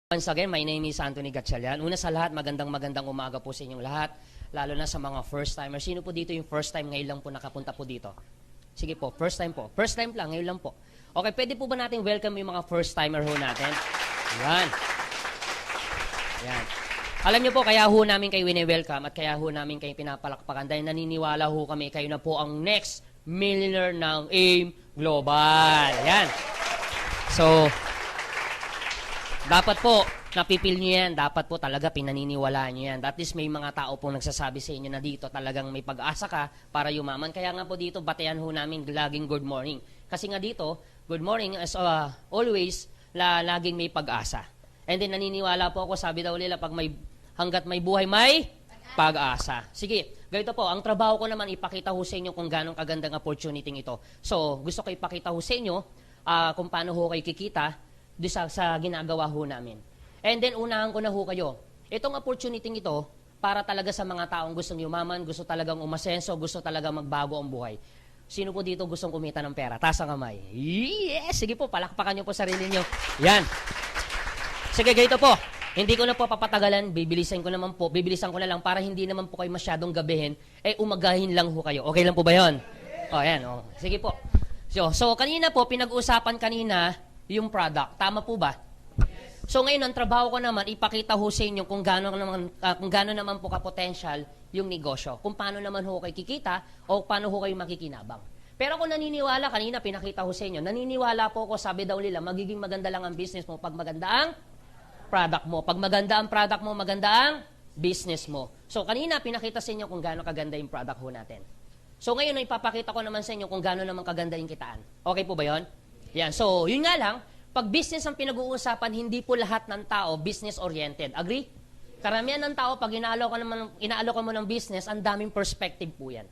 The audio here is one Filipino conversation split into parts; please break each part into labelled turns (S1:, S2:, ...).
S1: Once again, my name is Anthony Gatchalian. Una sa lahat, magandang umaga po sa inyong lahat, lalo na sa mga first-timers. Sino po dito yung first time ngayon lang po nakapunta po dito? Sige po, first time po. First time lang, ngayon lang po. Okay, pwede po ba natin welcome yung mga first-timer ho natin? Yan. Yan. Alam niyo po, kaya ho namin kayo wini-welcome at kaya ho namin kayo pinapalakpakan dahil naniniwala ho kami kayo na po ang next millionaire ng AIM Global. Yan. So, dapat po, napipil nyo yan. Dapat po talaga pinaniniwalaan nyo yan. At least may mga tao po nagsasabi sa inyo na dito talagang may pag-asa ka para yumaman. Kaya nga po dito, batean ho namin laging good morning. Kasi nga dito, good morning as always, laging may pag-asa. And then naniniwala po ako, sabi daw nila, hanggat may buhay, may pag-asa. Sige, ganito po, ang trabaho ko naman ipakita ho sa inyo kung ganong kagandang opportunity ito. So, gusto ko ipakita ho sa inyo kung paano ho kayo kikita sa ginagawa ho namin. And then, unahan ko na ho kayo. Itong opportunity ito, para talaga sa mga taong gustong yumaman, gusto talagang umasenso, gusto talagang magbago ang buhay. Sino po dito gustong kumita ng pera? Taas ang kamay. Yes! Sige po, palakpakan nyo po sarili nyo. Yan. Sige, ganito po. Hindi ko na po papatagalan, bibilisan ko na lang para hindi naman po kayo masyadong gabihin, umagahin lang ho kayo. Okay lang po ba yun? O, yan. O. Sige po. So, kanina po, pinag-uusapan kanina, yung product. Tama po ba? Yes. So ngayon, ang trabaho ko naman, ipakita ho sa inyo kung gaano naman po ka-potential yung negosyo. Kung paano naman ho kayo kikita o paano ho kayo makikinabang. Pero kung naniniwala, kanina pinakita ho sa inyo, naniniwala po ako, sabi daw nila, magiging maganda lang ang business mo pag maganda ang product mo. Pag maganda ang product mo, maganda ang business mo. So kanina, pinakita sa inyo kung gaano kaganda yung product ho natin. So ngayon, ipapakita ko naman sa inyo kung gaano naman kaganda yung kitaan. Okay po ba yon? Yan. So, yun nga lang, pag business ang pinag-uusapan, hindi po lahat ng tao business-oriented. Agree? Karamihan ng tao, pag inaalok mo ng business, ang daming perspective po yan.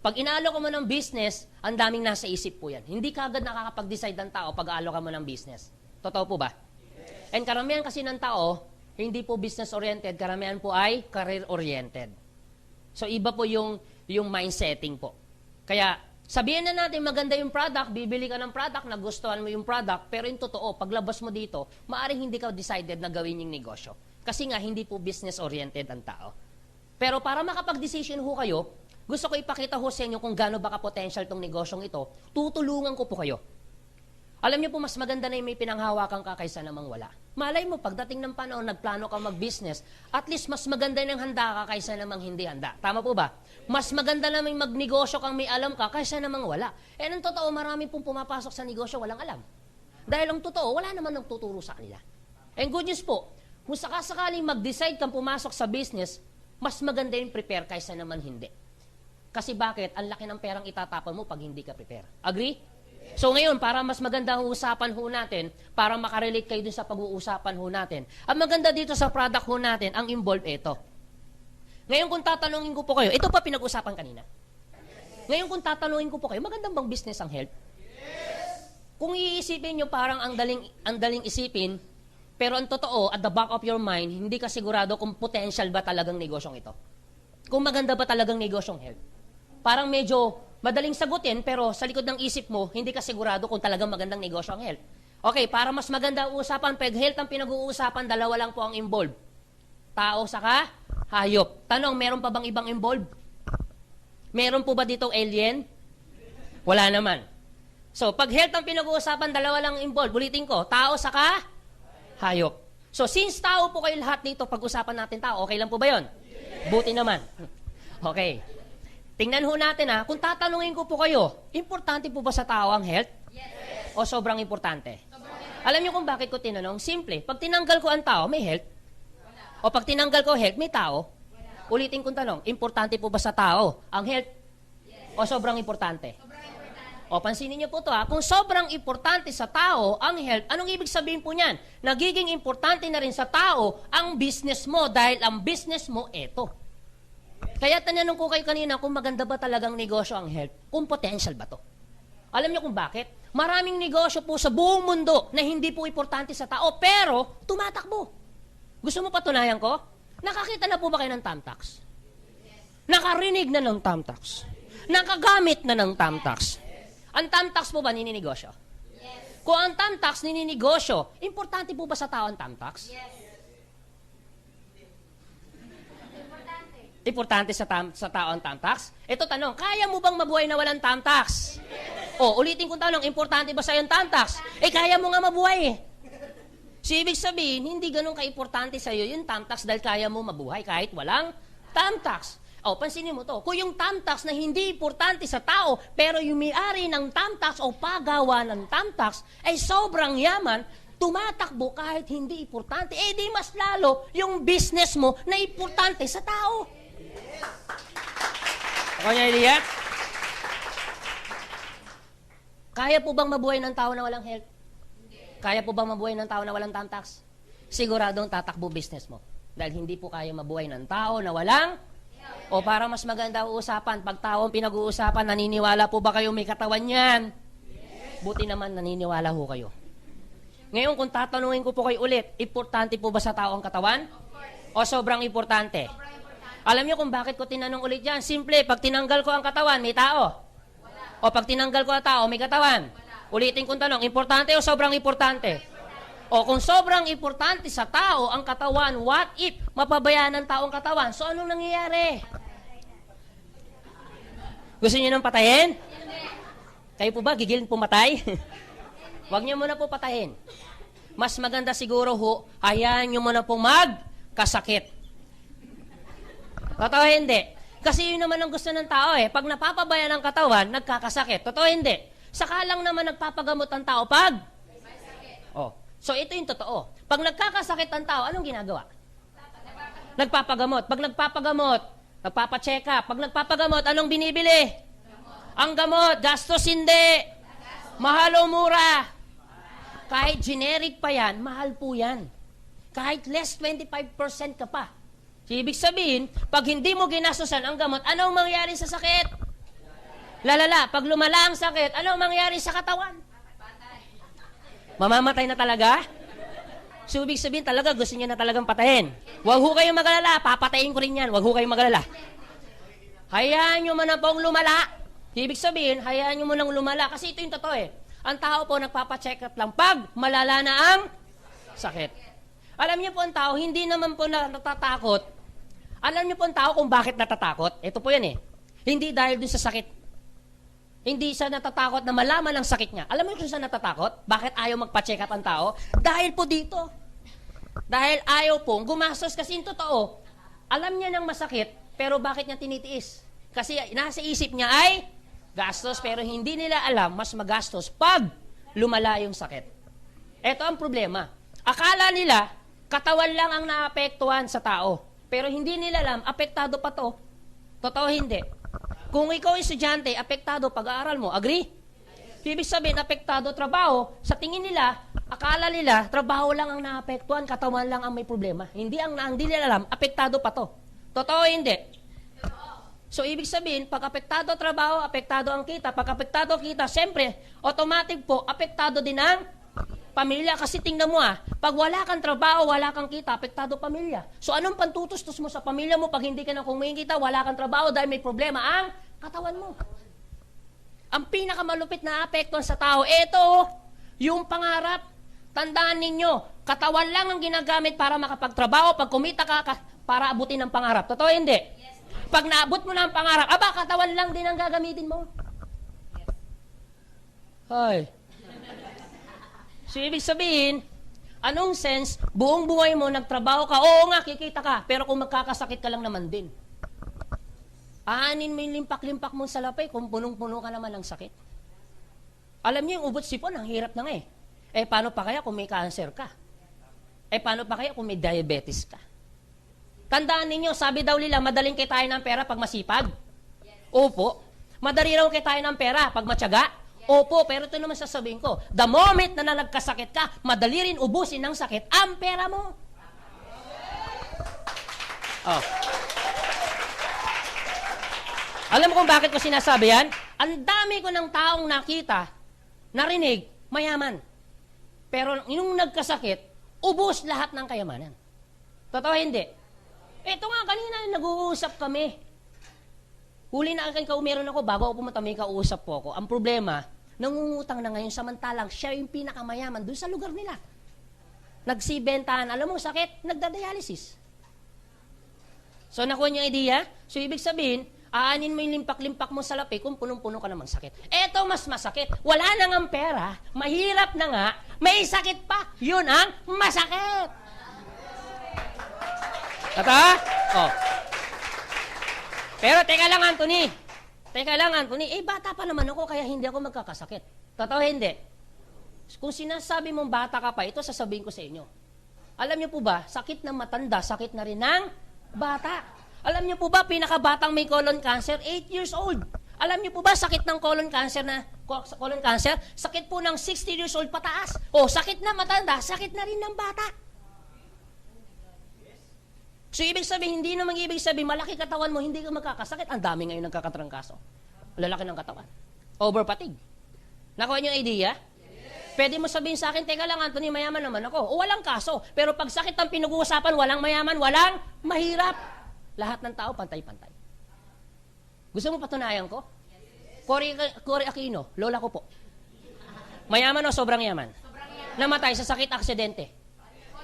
S1: Pag inaalok mo ng business, ang daming nasa isip po yan. Hindi kagad nakakapag-decide ng tao pag aalok mo ng business. Totoo po ba? Yes. And karamihan kasi ng tao, hindi po business-oriented, karamihan po ay career-oriented. So, iba po yung mindsetting po. Kaya, sabihin na natin maganda yung product, bibili ka ng product, nagustuhan mo yung product, pero yung totoo, paglabas mo dito, maaaring hindi ka decided na gawin yung negosyo. Kasi nga, hindi po business-oriented ang tao. Pero para makapag-decision ho kayo, gusto ko ipakita ho sa inyo kung gaano ba ka-potential tong negosyong ito, tutulungan ko po kayo. Alam niyo po, mas maganda na yung may pinanghawakan ka kaysa namang wala. Malay mo, pagdating ng panahon, nagplano ka mag-business, at least mas maganda ng handa ka kaysa namang hindi handa. Tama po ba? Mas maganda na may magnegosyo kang may alam ka kaysa namang wala. Ang totoo, marami pong pumapasok sa negosyo walang alam. Dahil ang totoo, wala naman nagtuturo sa kanila. And good news po, kung sakasakaling mag-decide kang pumasok sa business, mas maganda yung prepare kaysa naman hindi. Kasi bakit? Ang laki ng perang itatapon mo pag hindi ka prepare. Agree? So ngayon, para mas maganda ang usapan ho natin, para makarelate kayo dun sa pag-uusapan ho natin, ang maganda dito sa product ho natin, ang involved ito. Ngayon kung tatanungin ko po kayo, ito pa pinag-usapan kanina. Ngayon kung tatanungin ko po kayo, magandang bang business ang health? Yes. Kung iisipin nyo, parang ang daling isipin, pero ang totoo, at the back of your mind, hindi ka sigurado kung potential ba talagang negosyong ito. Kung maganda ba talagang negosyong health. Parang medyo madaling sagutin, pero sa likod ng isip mo, hindi ka sigurado kung talagang magandang negosyo ang health. Okay, para mas maganda ang usapan, pag health ang pinag-uusapan, dalawa lang po ang involved. Tao saka hayop. Tanong, meron pa bang ibang involved? Meron po ba ditong alien? Wala naman. So, pag health ang pinag-uusapan, dalawa lang involved. Ulitin ko, tao saka hayop. So, since tao po kayo lahat dito, pag-usapan natin tao, okay lang po ba yon? Buti naman. Okay. Tingnan ho natin kung tatanungin ko po kayo, importante po ba sa tao ang health? Yes. O sobrang importante? Alam niyo kung bakit ko tinanong? Simple, pag tinanggal ko ang tao, may health? Wala. O pag tinanggal ko health, may tao? Wala. Ulitin kong tanong, importante po ba sa tao ang health? Yes. O sobrang importante? Sobrang importante. O pansinin niyo po ito kung sobrang importante sa tao ang health, anong ibig sabihin po niyan? Nagiging importante na rin sa tao ang business mo dahil ang business mo eto. Kaya tanong ko kayo kanina kung maganda ba talagang negosyo ang health, kung potential ba to. Alam niyo kung bakit? Maraming negosyo po sa buong mundo na hindi po importante sa tao, pero tumatakbo. Gusto mo patunayan ko? Nakakita na po ba kayo ng Tamtax? Nakarinig na ng Tamtax? Nakagamit na ng Tamtax? Ang Tamtax po ba nininegosyo? Yes. Kung ang tamtax nininegosyo, importante po ba sa tao ang tamtax?
S2: Yes.
S1: Importante sa tao ang tamtax? Ito tanong, kaya mo bang mabuhay na walang tamtax? O, ulitin kong tanong, importante ba sa'yo ang tamtax? Kaya mo nga mabuhay eh. So, ibig sabihin, hindi ganun ka-importante sa'yo yung tamtax dahil kaya mo mabuhay kahit walang tamtax. O, pansinin mo to, kung yung tamtax na hindi importante sa tao, pero yung may-ari ng tamtax o pagawa ng tamtax ay sobrang yaman, tumatakbo kahit hindi importante, di mas lalo yung business mo na importante sa tao. Ako niya idea? Kaya po bang mabuhay ng tao na walang health? Kaya po bang mabuhay ng tao na walang tamtax? Siguradong tatakbo business mo. Dahil hindi po kaya mabuhay ng tao na walang o para mas maganda usapan, pag tao ang pinag-uusapan, naniniwala po ba kayo may katawan yan? Buti naman naniniwala ho kayo. Ngayon, kung tatanungin ko po kayo ulit, importante po ba sa tao ang katawan? O sobrang importante? Alam niyo kung bakit ko tinanong ulit yan? Simple, pag tinanggal ko ang katawan, may tao. O pag tinanggal ko ang tao, may katawan. Ulitin kong tanong, importante o sobrang importante? O kung sobrang importante sa tao ang katawan, what if mapabayaan ng tao ang katawan? So anong nangyayari? Gusto niyo nang patayin? Kayo po ba gigilin pumatay? Huwag niyo muna po patayin. Mas maganda siguro ho, hayaan niyo muna po magkasakit. Totoo hindi? Kasi yun naman ang gusto ng tao eh. Pag napapabayaan ng katawan, nagkakasakit. Totoo hindi? Saka lang naman nagpapagamot ang tao pag? Oh. So ito yung totoo. Pag nagkakasakit ang tao, anong ginagawa? Nagpapagamot. Pag nagpapagamot, nagpapacheck up. Pag nagpapagamot, anong binibili? Ang gamot. Gastos hindi. Mahal o mura? Kahit generic pa yan, mahal po yan. Kahit less 25% ka pa. So, ibig sabihin, pag hindi mo ginastosan ang gamot, anong mangyari sa sakit? Lalala, pag lumala ang sakit, anong mangyari sa katawan? Mamamatay na talaga? So, ibig sabihin talaga, gusto niya na talagang patayin. Huwag ho kayong magalala, papatayin ko rin yan. Huwag ho kayong magalala. Hayaan nyo man na pong lumala. Ibig sabihin, hayaan nyo mo nang lumala. Kasi ito yung totoo eh. Ang tao po nagpapacheck up lang pag malala na ang sakit. Alam niyo po ang tao, hindi naman po natatakot. Alam niyo po ang tao kung bakit natatakot? Ito po yan eh. Hindi dahil dun sa sakit. Hindi siya natatakot na malaman ang sakit niya. Alam mo kung siya natatakot? Bakit ayaw magpa-check up ang tao? Dahil po dito. Dahil ayaw pong gumastos kasi yung totoo. Alam niya ng masakit, pero bakit niya tinitiis? Kasi nasa isip niya ay gastos, pero hindi nila alam mas magastos pag lumala yung sakit. Ito ang problema. Akala nila, katawan lang ang naapektuhan sa tao. Pero hindi nila alam, apektado pa to. Totoo hindi. Kung ikaw ay estudyante, apektado pag-aaral mo. Agree? Ibig sabihin, apektado trabaho. Sa tingin nila, akala nila, trabaho lang ang naapektuhan, katawan lang ang may problema. Hindi nila alam, apektado pa to. Totoo hindi? So, ibig sabihin, pag apektado trabaho, apektado ang kita. Pag apektado kita, siyempre, automatic po, apektado din ang pamilya. Kasi tingnan mo pag wala kang trabaho, wala kang kita, apektado pamilya. So, anong pantutustos mo sa pamilya mo pag hindi ka na kumikita, wala kang trabaho dahil may problema ang katawan mo? Ang pinakamalupit na apektuhan sa tao, ito, yung pangarap. Tandaan ninyo, katawan lang ang ginagamit para makapagtrabaho. Pag kumita ka, para abutin ang pangarap. Totoo hindi? Pag naabot mo na ang pangarap, katawan lang din ang gagamitin mo. Hoy. So, ibig sabihin, anong sense, buong buhay mo, nagtrabaho ka, oo nga, kikita ka, pero kung magkakasakit ka lang naman din. Aanin mo yung limpak-limpak mong salapay kung punong-puno ka naman ng sakit. Alam niyo, yung ubot sipon, ang hirap na nga eh. Paano pa kaya kung may cancer ka? Paano pa kaya kung may diabetes ka? Tandaan ninyo, sabi daw nila, madaling kitain ng pera pag masipag. Opo. Madali raw kitain ng pera pag matyaga. Opo, pero ito naman sasabihin ko, the moment na nagkasakit ka, madali rin ubusin ng sakit ang pera mo. Oh. Alam mo kung bakit ko sinasabi yan? Ang dami ko ng taong nakita, narinig, mayaman. Pero yung nagkasakit, ubos lahat ng kayamanan. Totoo hindi? Ito nga, kanina nag-uusap kami. Huli na akin meron ako, bago ako pumunta, may kausap po ako. Ang problema, nangungutang na ngayon samantalang siya yung pinakamayaman doon sa lugar nila. Nagsibentahan, alam mo, sakit, nagdadialysis. So, nakuha niyo yung idea? So, ibig sabihin, aanin mo yung limpak-limpak mo sa lapi kung punong-puno ka namang sakit. Eto, mas masakit. Wala na ngang pera, mahirap na nga, may sakit pa. Yun ang masakit. Tata? Oh. Pero, teka lang, Anthony. Bata pa naman ako, kaya hindi ako magkakasakit. Totoo, hindi. Kung sinasabi mong bata ka pa, ito sasabihin ko sa inyo. Alam niyo po ba, sakit ng matanda, sakit na rin ng bata. Alam niyo po ba, pinakabatang may colon cancer, 8 years old. Alam niyo po ba, sakit ng colon cancer, sakit po ng 60 years old pataas. O, sakit na matanda, sakit na rin ng bata. So, ibig sabihin, hindi naman ibig sabihin, malaki katawan mo, hindi ka magkakasakit. Ang dami ngayon nagkakatrangkaso. Lalaki ng katawan. Overfatigue. Nakuha niyo yung idea? Pwede mo sabihin sa akin, teka lang, Anthony, mayaman naman ako. O, walang kaso. Pero pag sakit ang pinag-uusapan, walang mayaman, walang mahirap. Lahat ng tao, pantay-pantay. Gusto mo patunayan ko? Cory Aquino, lola ko po. Mayaman o sobrang yaman? Namatay sa sakit aksidente.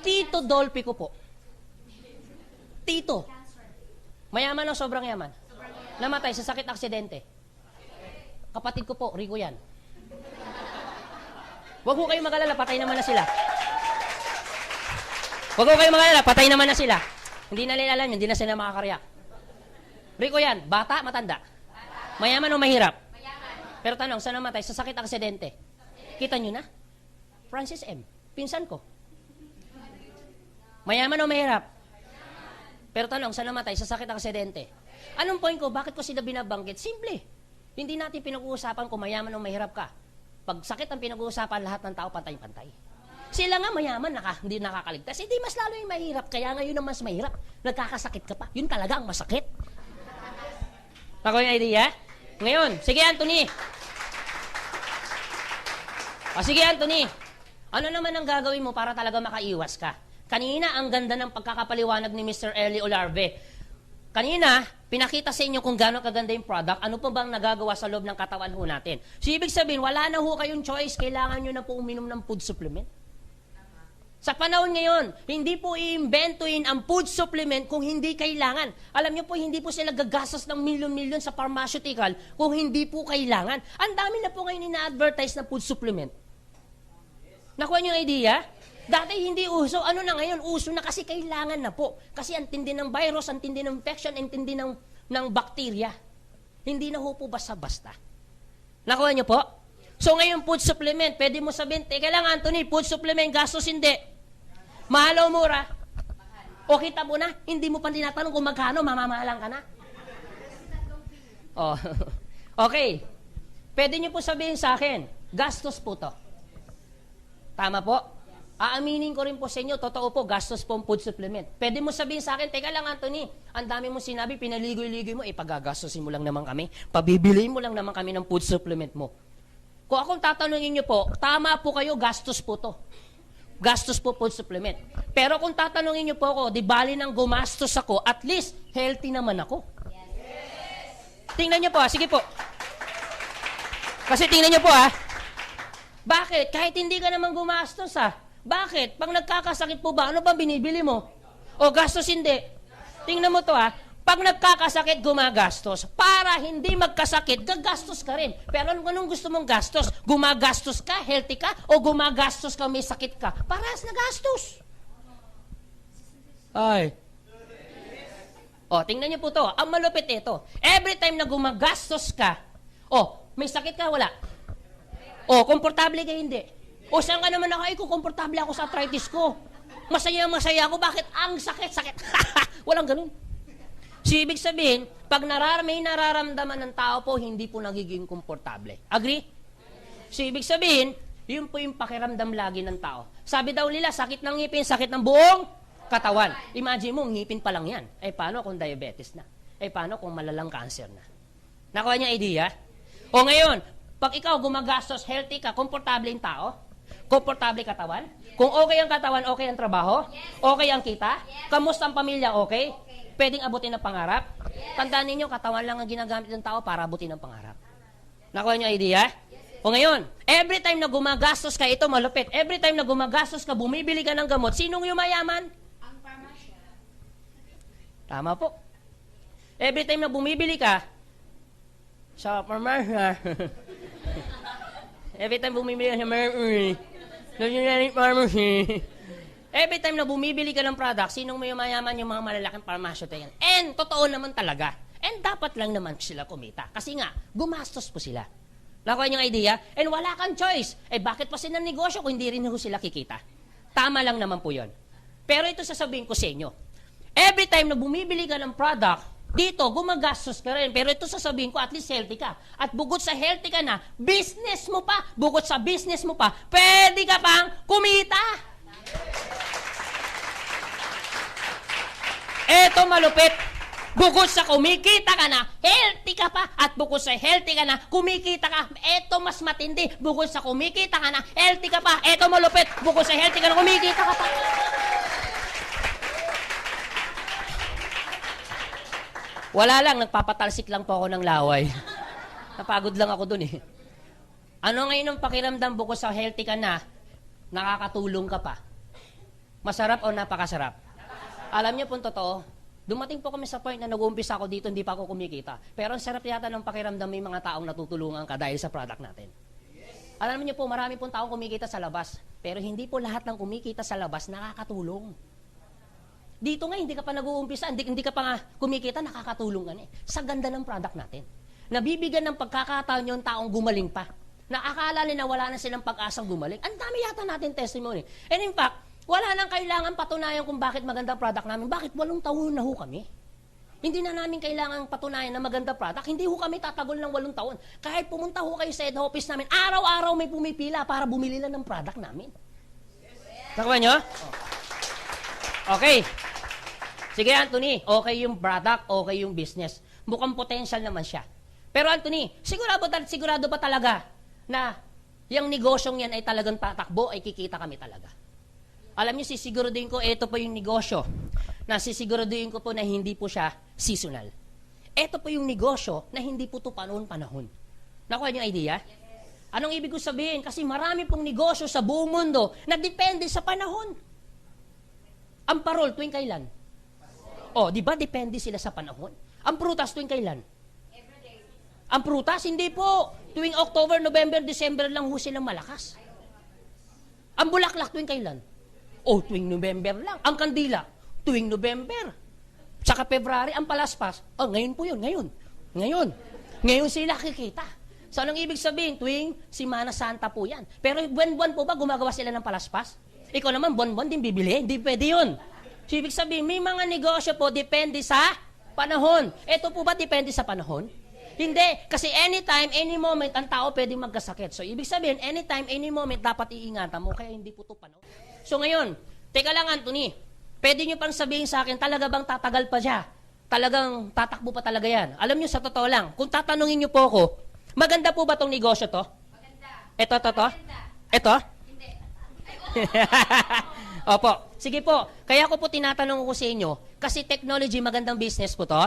S1: Tito Dolphy ko po. Tito. Mayaman o sobrang yaman? Namatay sa sakit aksidente. Kapatid ko po, Rico yan. Huwag ho kayong mag-alala, patay naman na sila. Huwag ho kayong mag-alala, patay naman na sila. Hindi na nila alam, hindi na sila makakariyak. Rico yan, bata, matanda? Mayaman o mahirap? Mayaman. Pero tanong, saan namatay? Sa sakit aksidente. Kita nyo na? Francis M. Pinsan ko. Mayaman o mahirap? Pero tanong, saan namatay? Sa sakit aksidente. Anong point ko? Bakit ko sila binabanggit? Simple. Hindi natin pinag-uusapan kung mayaman o mahirap ka. Pag sakit ang pinag-uusapan, lahat ng tao pantay-pantay. Sila nga mayaman, hindi nakakaligtas. Hindi mas lalo yung mahirap. Kaya ngayon ang mas mahirap. Nagkakasakit ka pa. Yun talaga ang masakit. Ako yung idea? Ngayon, sige Anthony. Sige Anthony. Ano naman ang gagawin mo para talaga makaiwas ka? Kanina, ang ganda ng pagkakapaliwanag ni Mr. Eli Olarve. Kanina, pinakita sa inyo kung gano'ng kaganda yung product, ano pa bang nagagawa sa loob ng katawan ho natin. So, ibig sabihin, wala na ho kayong choice, kailangan nyo na po uminom ng food supplement. Sa panahon ngayon, hindi po i-imbentuin ang food supplement kung hindi kailangan. Alam niyo po, hindi po sila gagastos ng milyon-milyon sa pharmaceutical kung hindi po kailangan. Ang dami na po ngayon ina-advertise na food supplement. Nakuha niyo yung idea? Dati hindi uso. Ano na ngayon? Uso na kasi kailangan na po. Kasi ang tindi ng virus, ang tindi ng infection, ang tindi ng bacteria. Hindi na ho po basta-basta. Nakuha niyo po? So ngayon, food supplement, pwede mo sabihin, teka lang Anthony, food supplement, gastos hindi. Mahal o mura? O kita mo na, hindi mo pa tinatanong kung magkano, mamamahalan ka na. Oh. Okay. Pwede niyo po sabihin sa akin, gastos po to. Tama po? Aaminin ko rin po sa inyo, totoo po, gastos po ang food supplement. Pwede mo sabihin sa akin, teka lang Anthony, ang dami mo sinabi, pinaligoy-ligoy mo, pagagastosin mo lang naman kami, pabibiliin mo lang naman kami ng food supplement mo. Kung akong tatanungin nyo po, tama po kayo, gastos po to. Gastos po food supplement. Pero kung tatanungin nyo po ako, di bali nang gumastos ako, at least, healthy naman ako. Yes. Tingnan nyo po, sige po. Kasi tingnan nyo po bakit? Kahit hindi ka naman gumastos Bakit? Pag nagkakasakit po ba, ano ba binibili mo? O gastos hindi. Tingnan mo to Pag nagkakasakit, gumagastos. Para hindi magkasakit, gagastos ka rin. Pero anong gusto mong gastos? Gumagastos ka, healthy ka, o gumagastos ka, may sakit ka? Parehas na gastos. Ay. O, tingnan niyo po to. Ang malupit ito. Every time na gumagastos ka, may sakit ka, wala. O, komportable ka, hindi. O, saan ka naman ako? Komportable ako sa arthritis ko. Masaya ako. Bakit? Ang sakit. Walang ganun. So, ibig sabihin, pag may nararamdaman ng tao po, hindi po nagiging komportable. Agree? So, ibig sabihin, yun po yung pakiramdam lagi ng tao. Sabi daw nila, sakit ng ngipin, sakit ng buong katawan. Imagine mo, ngipin pa lang yan. Paano kung diabetes na? Paano kung malalang cancer na? Nakuha niya idea? O ngayon, pag ikaw gumagastos, healthy ka, komportable yung tao? Komportable katawan? Kung okay ang katawan, okay ang trabaho? Okay ang kita? Kamusta ang pamilya, okay? Pwedeng abutin ang pangarap? Tandaan ninyo, katawan lang ang ginagamit ng tao para abutin ang pangarap. Nakuha niyo idea? O ngayon, every time na gumagastos ka, ito malupit, every time na gumagastos ka, bumibili ka ng gamot, sinong yumayaman?
S2: Ang parmasya.
S1: Tama po. Every time na bumibili ka, sa parmasya, every time bumibili ka sa pharmacy, every time na bumibili ka ng product, sinong may mayaman yung mga malalaking parmasyo tayo? And totoo naman talaga. And dapat lang naman sila kumita. Kasi nga, gumastos po sila. Nakuha niyo ang idea? And wala kang choice. Eh bakit pa sila negosyo kung hindi rin sila kikita? Tama lang naman po yun. Pero ito sasabihin ko sa inyo. Every time na bumibili ka ng product, dito, gumagastos ka rin. Pero ito sasabihin ko, at least healthy ka. At bukod sa healthy ka na, business mo pa. Bukod sa business mo pa, pwede ka pang kumita. Eto malupit. Bukod sa kumikita ka na, healthy ka pa. At bukod sa healthy ka na, kumikita ka. Eto mas matindi. Bukod sa kumikita ka na, healthy ka pa. Eto malupit. Bukod sa healthy ka na, kumikita ka pa. Wala lang, nagpapatalsik lang po ako ng laway. Napagod lang ako dun eh. Ano ngayon ang pakiramdam bukod sa healthy ka na, nakakatulong ka pa? Masarap o napakasarap? Alam niyo po totoo, dumating po kami sa point na nag-uumpisa ako dito, hindi pa ako kumikita. Pero ang sarap yata ng pakiramdam may mga taong natutulungan ka dahil sa product natin. Alam niyo po, marami pong taong kumikita sa labas. Pero hindi po lahat ng kumikita sa labas nakakatulong. Dito nga, hindi ka pa nag-uumpisa, hindi ka pa nga kumikita, nakakatulong ka na eh. Sa ganda ng product natin. Nabibigyan ng pagkakataon yung taong gumaling pa. Nakakala nila wala na silang pag-asang gumaling. Ang dami yata natin testimony. And in fact, wala nang kailangan patunayan kung bakit maganda product namin. Bakit 8 taon na ho kami? Hindi na namin kailangan patunayan na maganda product. Hindi ho kami tatagol ng 8 taon. Kahit pumunta ho kayo sa head office namin, araw-araw may pumipila para bumili lang ng product namin. Nakuha nyo? Okay. Sige, Anthony. Okay yung product, okay yung business. Mukhang potential naman siya. Pero Anthony, sigurado ba talaga na yung negosyong yan ay talagang tatakbo, ay kikita kami talaga? Alam niyo, sisiguraduhin ko, ito po yung negosyo na sisiguraduhin ko po na hindi po siya seasonal. Ito po yung negosyo na hindi po ito panahon-panahon. Nakuha niyo ang idea? Anong ibig ko sabihin? Kasi marami pong negosyo sa buong mundo na depende sa panahon. Ang parol, tuwing kailan? Oh, di ba depende sila sa panahon? Ang prutas, tuwing kailan? Ang prutas, hindi po. Tuwing October, November, December lang ho silang malakas. Ang bulaklak, tuwing kailan? Oh, tuwing November lang. Ang kandila, tuwing November. Tsaka February, ang palaspas. Oh, ngayon po yun, ngayon. Ngayon sila kikita. So, anong ibig sabihin? Tuwing Semana Santa po yan. Pero buwan-buwan po ba gumagawa sila ng palaspas? Ikaw naman, buwan-buwan din bibili. Hindi pwede yun. So, ibig sabihin, may mga negosyo po depende sa panahon. Ito po ba depende sa panahon? Hindi. Kasi anytime, any moment, ang tao pwedeng magkasakit. So, ibig sabihin, anytime, any moment, dapat iingatan mo. Kaya hindi po ito panahon. So, ngayon, teka lang, Anthony. Pwede nyo pang sabihin sa akin, talaga bang tatagal pa siya? Talagang tatakbo pa talaga yan? Alam nyo, sa totoo lang, kung tatanungin nyo po ako, maganda po ba itong negosyo to? Maganda. Ito? Maganda. Ito? Hindi. Opo. Sige po. Kaya ko po tinatanong ko sa inyo, kasi technology, magandang business po to?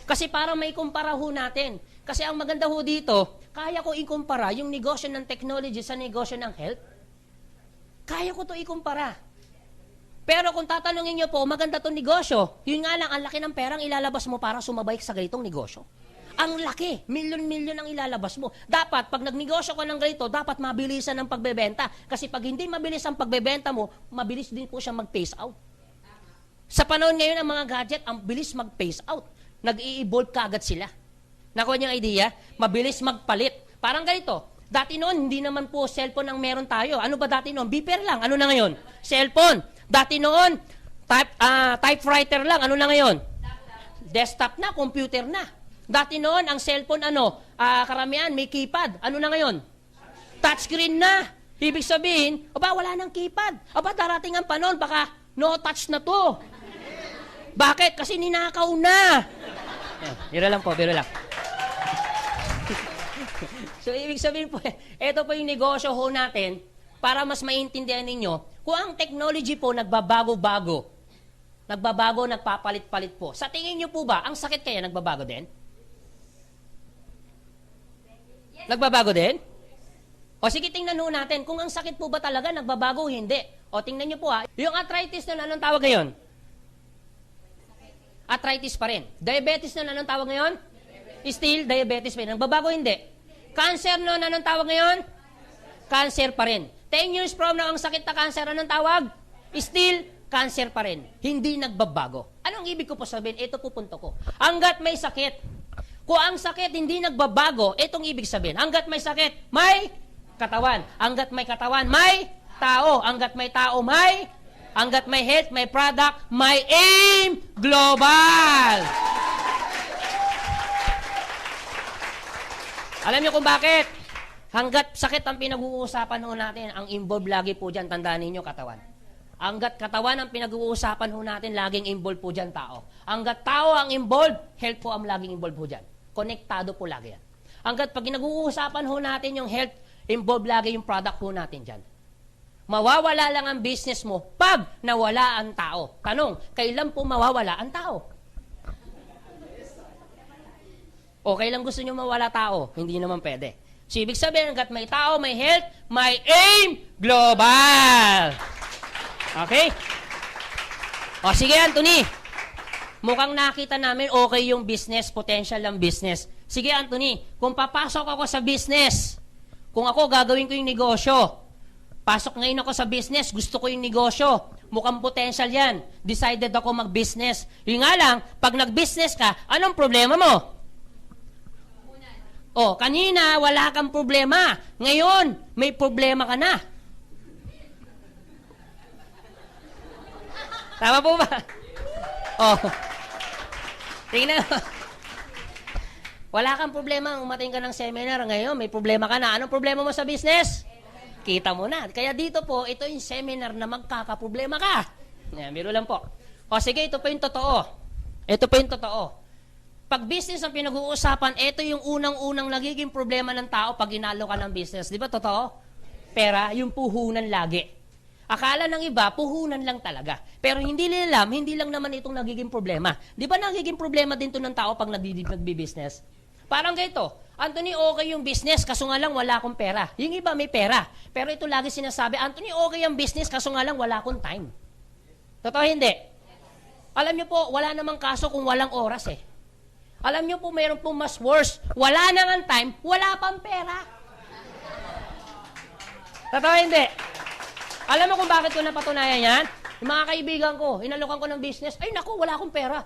S1: Kasi para may kumpara ho natin. Kasi ang maganda ho dito, kaya ko ikumpara yung negosyo ng technology sa negosyo ng health. Kaya ko to ikumpara. Pero kung tatanungin nyo po, maganda itong negosyo. Yun nga lang, ang laki ng perang ilalabas mo para sumabay sa ganitong negosyo. Ang laki. Milyon-milyon ang ilalabas mo. Dapat, pag nagnegosyo ka ng ganito, dapat mabilisan ang pagbebenta. Kasi pag hindi mabilis ang pagbebenta mo, mabilis din po siya mag-phase out. Sa panahon ngayon ng mga gadget, ang bilis mag-phase out. Nag-i-evolve kaagad sila. Nakuha niyo ang idea? Mabilis magpalit. Parang ganito. Dati noon, hindi naman po cellphone ang meron tayo. Ano ba dati noon? Beeper lang. Ano na ngayon? Cellphone. Dati noon, typewriter lang. Ano na ngayon? Desktop na, computer na. Dati noon, ang cellphone, karamihan, may keypad. Ano na ngayon? Touchscreen na. Ibig sabihin, wala nang keypad. Darating ang panahon, baka no touch na to. Bakit? Kasi ninakaw na. Biro lang po, biro lang. So, ibig sabihin po, ito po yung negosyo ho natin para mas maintindihan ninyo kung ang technology po nagbabago-bago. Nagbabago, nagpapalit-palit po. Sa tingin nyo po ba, ang sakit kaya nagbabago din? Nagbabago din? O sige, tingnan ho natin kung ang sakit po ba talaga nagbabago o hindi. O tingnan nyo po ha, yung arthritis na anong tawag ngayon? Arthritis pa rin. Diabetes na anong tawag ngayon? Still diabetes pa rin. Nagbabago hindi. Cancer na anong tawag ngayon? Cancer pa rin. 10 years from now, ang sakit na cancer, anong tawag? Still cancer pa rin. Hindi nagbabago. Anong ibig ko po sabihin? Ito po punto ko. Hanggat may sakit, kung ang sakit hindi nagbabago, itong ibig sabihin. Hanggat may sakit, may katawan. Hanggat may katawan, may tao. Hanggat may tao, may. Hanggat may health, may product, may aim global. Alam niyo kung bakit? Hanggat sakit ang pinag-uusapan ho natin, ang involved lagi po dyan, tandaan ninyo, katawan. Hanggat katawan ang pinag-uusapan ho natin, laging involved po dyan tao. Hanggat tao ang involved, health po ang laging involved po dyan. Konektado po lagi yan. Hanggat pag nag-uusapan ho natin yung health, involved lagi yung product ho natin dyan. Mawawala lang ang business mo pag nawala ang tao. Tanong, kailan po mawawala ang tao? O kailan gusto nyo mawala tao? Hindi naman pwede. So, ibig sabihin, hanggat may tao, may health, may aim global. Okay? O sige, Anthony. Mukhang nakita namin okay yung business, potential ng business. Sige, Anthony, kung papasok ako sa business, kung ako gagawin ko yung negosyo, pasok ngayon ako sa business, gusto ko yung negosyo, mukhang potential yan, decided ako mag-business. Yung nga lang, pag nag-business ka, anong problema mo? Oh, kanina, wala kang problema. Ngayon, may problema ka na. Tama po ba? Oh. Tingnan mo. Wala kang problema, umating ka ng seminar, ngayon may problema ka na. Anong problema mo sa business? Kita mo na. Kaya dito po, ito yung seminar na magkakaproblema ka. Yan, biro lang po. O sige, ito po yung totoo. Ito po yung totoo. Pag business ang pinag-uusapan, ito yung unang-unang nagiging problema ng tao pag inalo ka ng business. Di ba totoo? Pera, yung puhunan lagi. Akala ng iba, puhunan lang talaga. Pero hindi nila alam, hindi lang naman itong nagiging problema. Di ba nagiging problema din to ng tao pag nagbi-business? Parang ganito, Anthony, okay yung business, kaso nga lang wala akong pera. Yung iba may pera. Pero ito lagi sinasabi, Anthony, okay yung business, kaso nga lang wala akong time. Totoo hindi? Alam niyo po, wala namang kaso kung walang oras eh. Alam niyo po, mayroon po mas worse. Wala na nga time, wala pang pera. Totoo hindi? Alam mo kung bakit ko napatunayan yan? Yung mga kaibigan ko, inalokan ko ng business, ay naku, wala akong pera.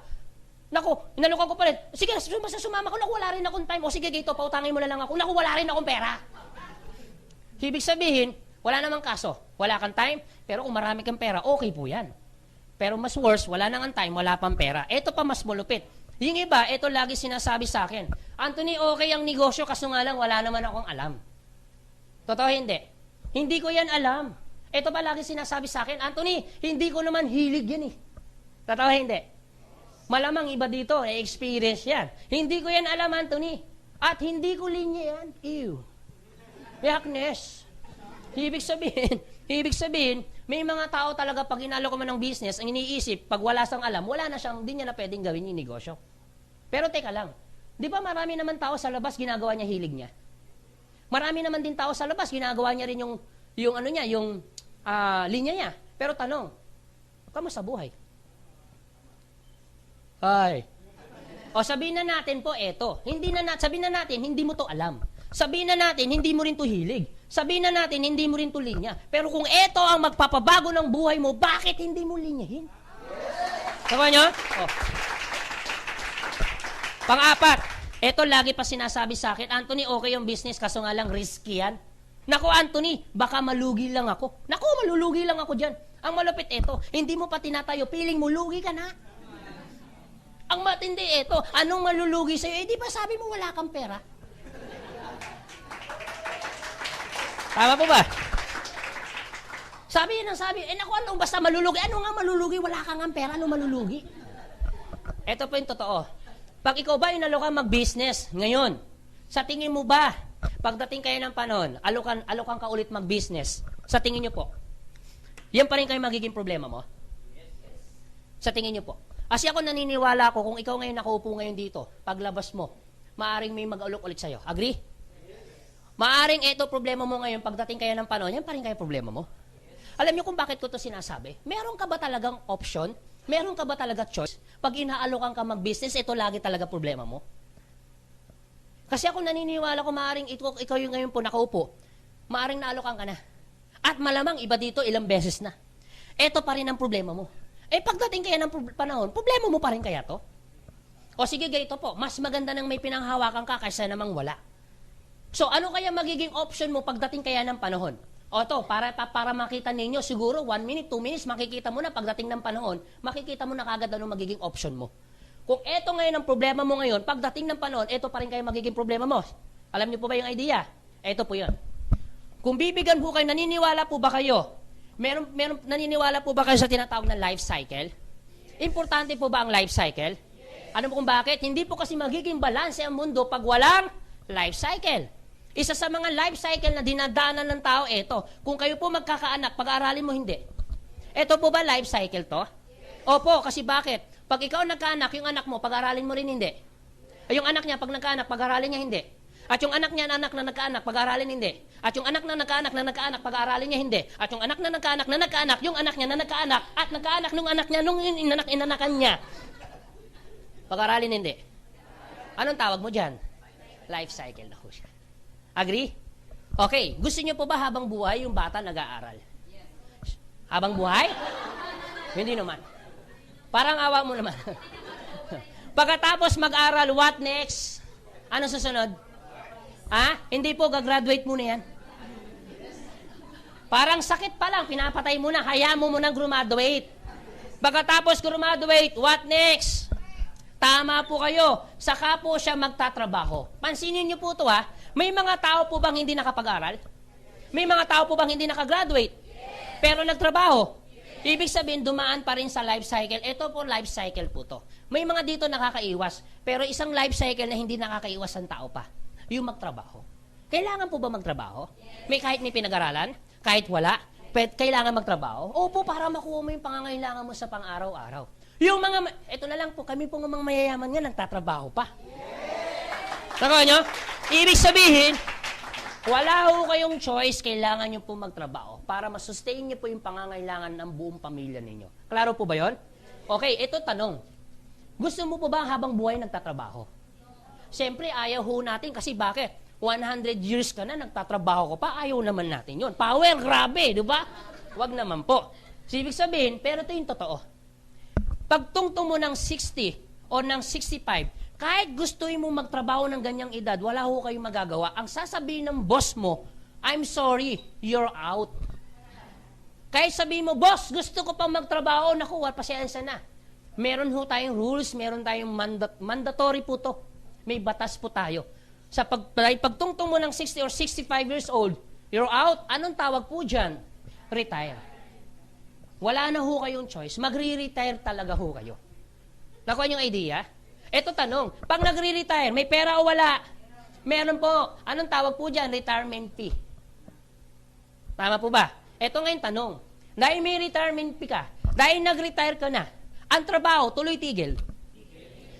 S1: Naku, inalokan ko pa rin. Sige, sumama ko, naku, wala rin akong time. O sige, dito, pautangin mo na lang ako. Naku, wala rin akong pera. Ibig sabihin, wala namang kaso. Wala kang time, pero kung marami kang pera, okay po yan. Pero mas worse, wala nang time, wala pang pera. Ito pa mas malupit. Yung iba, ito lagi sinasabi sa akin, Anthony, okay ang negosyo, kaso nga lang wala naman akong alam. Totoo hindi? Hindi ko yan alam. Ito pa lagi sinasabi sa akin, Anthony, hindi ko naman hilig yan eh. Totoo hindi? Malamang iba dito, experience yan. Hindi ko yan alam, Anthony. At hindi ko linya yan. Ew. Yakness. Ibig sabihin, may mga tao talaga pag inalo ko man ng business, ang iniisip, pag wala sang alam, wala na siyang, hindi niya na pwedeng gawin yung negosyo. Pero teka lang, di ba marami naman tao sa labas, ginagawa niya hilig niya? Marami naman din tao sa labas, ginagawa niya rin yung ano niya, yung linya niya. Pero tanong, kamusta buhay? Ay. O sabihin na natin po, eto. Sabihin na natin, hindi mo to alam. Sabihin na natin, hindi mo rin to hilig. Sabihin na natin, hindi mo rin to linya. Pero kung eto ang magpapabago ng buhay mo, bakit hindi mo linyahin? Sabi nyo? Oh. Pang-apat, eto lagi pa sinasabi sa akin, Anthony, okay yung business, kaso nga lang risky yan. Naku, Anthony, baka malugi lang ako. Naku, malulugi lang ako dyan. Ang malupit eto, hindi mo pa tinatayo, piling mo, lugi ka na. Ang matindi eto, anong malulugi sa'yo? Eh, di ba sabi mo wala kang pera? Tama po ba? Sabi, naku, ano, basta malulugi. Ano nga malulugi? Wala kang ang pera, ano malulugi? Ito po yung totoo. Pag ikaw ba inalo ka mag-business ngayon, sa tingin mo ba, pagdating kayo ng panahon, alokan ka ulit mag-business, sa tingin nyo po, yan pa rin kayo magiging problema mo? Sa tingin nyo po. Kasi ako naniniwala ko, kung ikaw ngayon nakaupo ngayon dito, paglabas mo, maaring may mag-alok ulit sa'yo. Agree? Maaring ito problema mo ngayon, pagdating kaya ng panahon, yan pa rin kaya problema mo. Alam niyo kung bakit ko to sinasabi? Meron ka ba talagang option? Meron ka ba talaga choice? Pag inaalokan ka mag-business, ito lagi talaga problema mo. Kasi ako naniniwala ko maaring ikaw yung ngayon po nakaupo, maaring naalokan ka na. At malamang iba dito ilang beses na. Ito pa rin ang problema mo. Pagdating kaya ng panahon, problema mo pa rin kaya to? O sige, ganito po, mas maganda nang may pinanghawakan ka kaysa namang wala. So, ano kaya magiging option mo pagdating kaya ng panahon? O to, para makita ninyo, siguro 1 minute, 2 minutes, makikita mo na pagdating ng panahon, makikita mo na kagad ano magiging option mo. Kung eto ngayon ang problema mo ngayon, pagdating ng panahon, eto pa rin kaya magiging problema mo. Alam niyo po ba yung idea? Eto po yun. Kung bibigyan po kayo, naniniwala po ba kayo? Naniniwala po ba kayo sa tinatawag na life cycle? Importante po ba ang life cycle? Ano mo kung bakit? Hindi po kasi magiging balanse ang mundo pag walang life cycle. Isa sa mga life cycle na dinadaanan ng tao, eto. Kung kayo po magkakaanak, pag-aaralin mo hindi. Eto po ba life cycle to? Opo, kasi bakit? Pag ikaw nagkaanak, yung anak mo, pag-aaralin mo rin hindi. Yung anak niya, pag nagkaanak, pag-aaralin niya hindi. At yung anak niya, anak na nagkaanak, pag-aaralin hindi. At yung anak na nagkaanak, pag-aaralin niya hindi. At yung anak na nagkaanak, yung anak niya na nagkaanak, at nagkaanak nung anak niya, nung inanakan niya. Pag-aralin hindi. Anong tawag mo dyan? Life cycle na ho siya. Agree? Okay. Gusto niyo po ba habang buhay yung bata nag-aaral? Habang buhay? Hindi naman. Parang awa mo naman. Pagkatapos mag-aral, what next? Ano susunod? Hindi po, gagraduate muna yan. Parang sakit pa lang, pinapatay mo na, hayaan mo munang graduate. Pagkatapos graduate, what next? Tama po kayo, saka po siya magtatrabaho. Pansinin niyo po ito may mga tao po bang hindi nakapag-aral? May mga tao po bang hindi nakagraduate? Pero nagtrabaho? Ibig sabihin, dumaan pa rin sa life cycle. Ito po, life cycle po to. May mga dito nakakaiwas, pero isang life cycle na hindi nakakaiwas ang tao pa, yung magtrabaho. Kailangan po ba magtrabaho? Kahit may pinag-aralan? Kahit wala? Kailangan magtrabaho? Opo, para makuha mo yung pangangailangan mo sa pang-araw-araw. Yung ito na lang po, kami po ng mga mayayaman nga, nagtatrabaho pa. Nakuha nyo? Ibig sabihin, wala ho kayong choice, kailangan nyo po magtrabaho para masustain nyo po yung pangangailangan ng buong pamilya ninyo. Klaro po ba yon? Okay, ito tanong. Gusto mo po ba habang buhay nagtatrabaho? Siyempre, ayaw ho natin kasi bakit? 100 years ka na, nagtatrabaho ko pa, ayaw naman natin yon. Power, grabe, di ba? Wag naman po. So, ibig sabihin, pero ito yung totoo. Pagtungtong mo ng 60 o ng 65, kahit gustuin mo magtrabaho ng ganyang edad, wala ho kayong magagawa. Ang sasabihin ng boss mo, I'm sorry, you're out. Kahit sabihin mo, boss, gusto ko pang magtrabaho, naku, pasensya na. Meron ho tayong rules, meron tayong mandatory po to. May batas po tayo. Sa pagtungtong mo ng 60 or 65 years old, you're out. Anong tawag po dyan? Retire. Wala na ho kayong choice. Magre-retire talaga ho kayo. Nakuha yung idea? Ito tanong, pag nagre-retire, may pera o wala? Meron po. Anong tawag po dyan? Retirement fee. Tama po ba? Ito ngayon tanong. Dahil may retirement fee ka, dahil nag-retire ka na, ang trabaho, tuloy-tigil.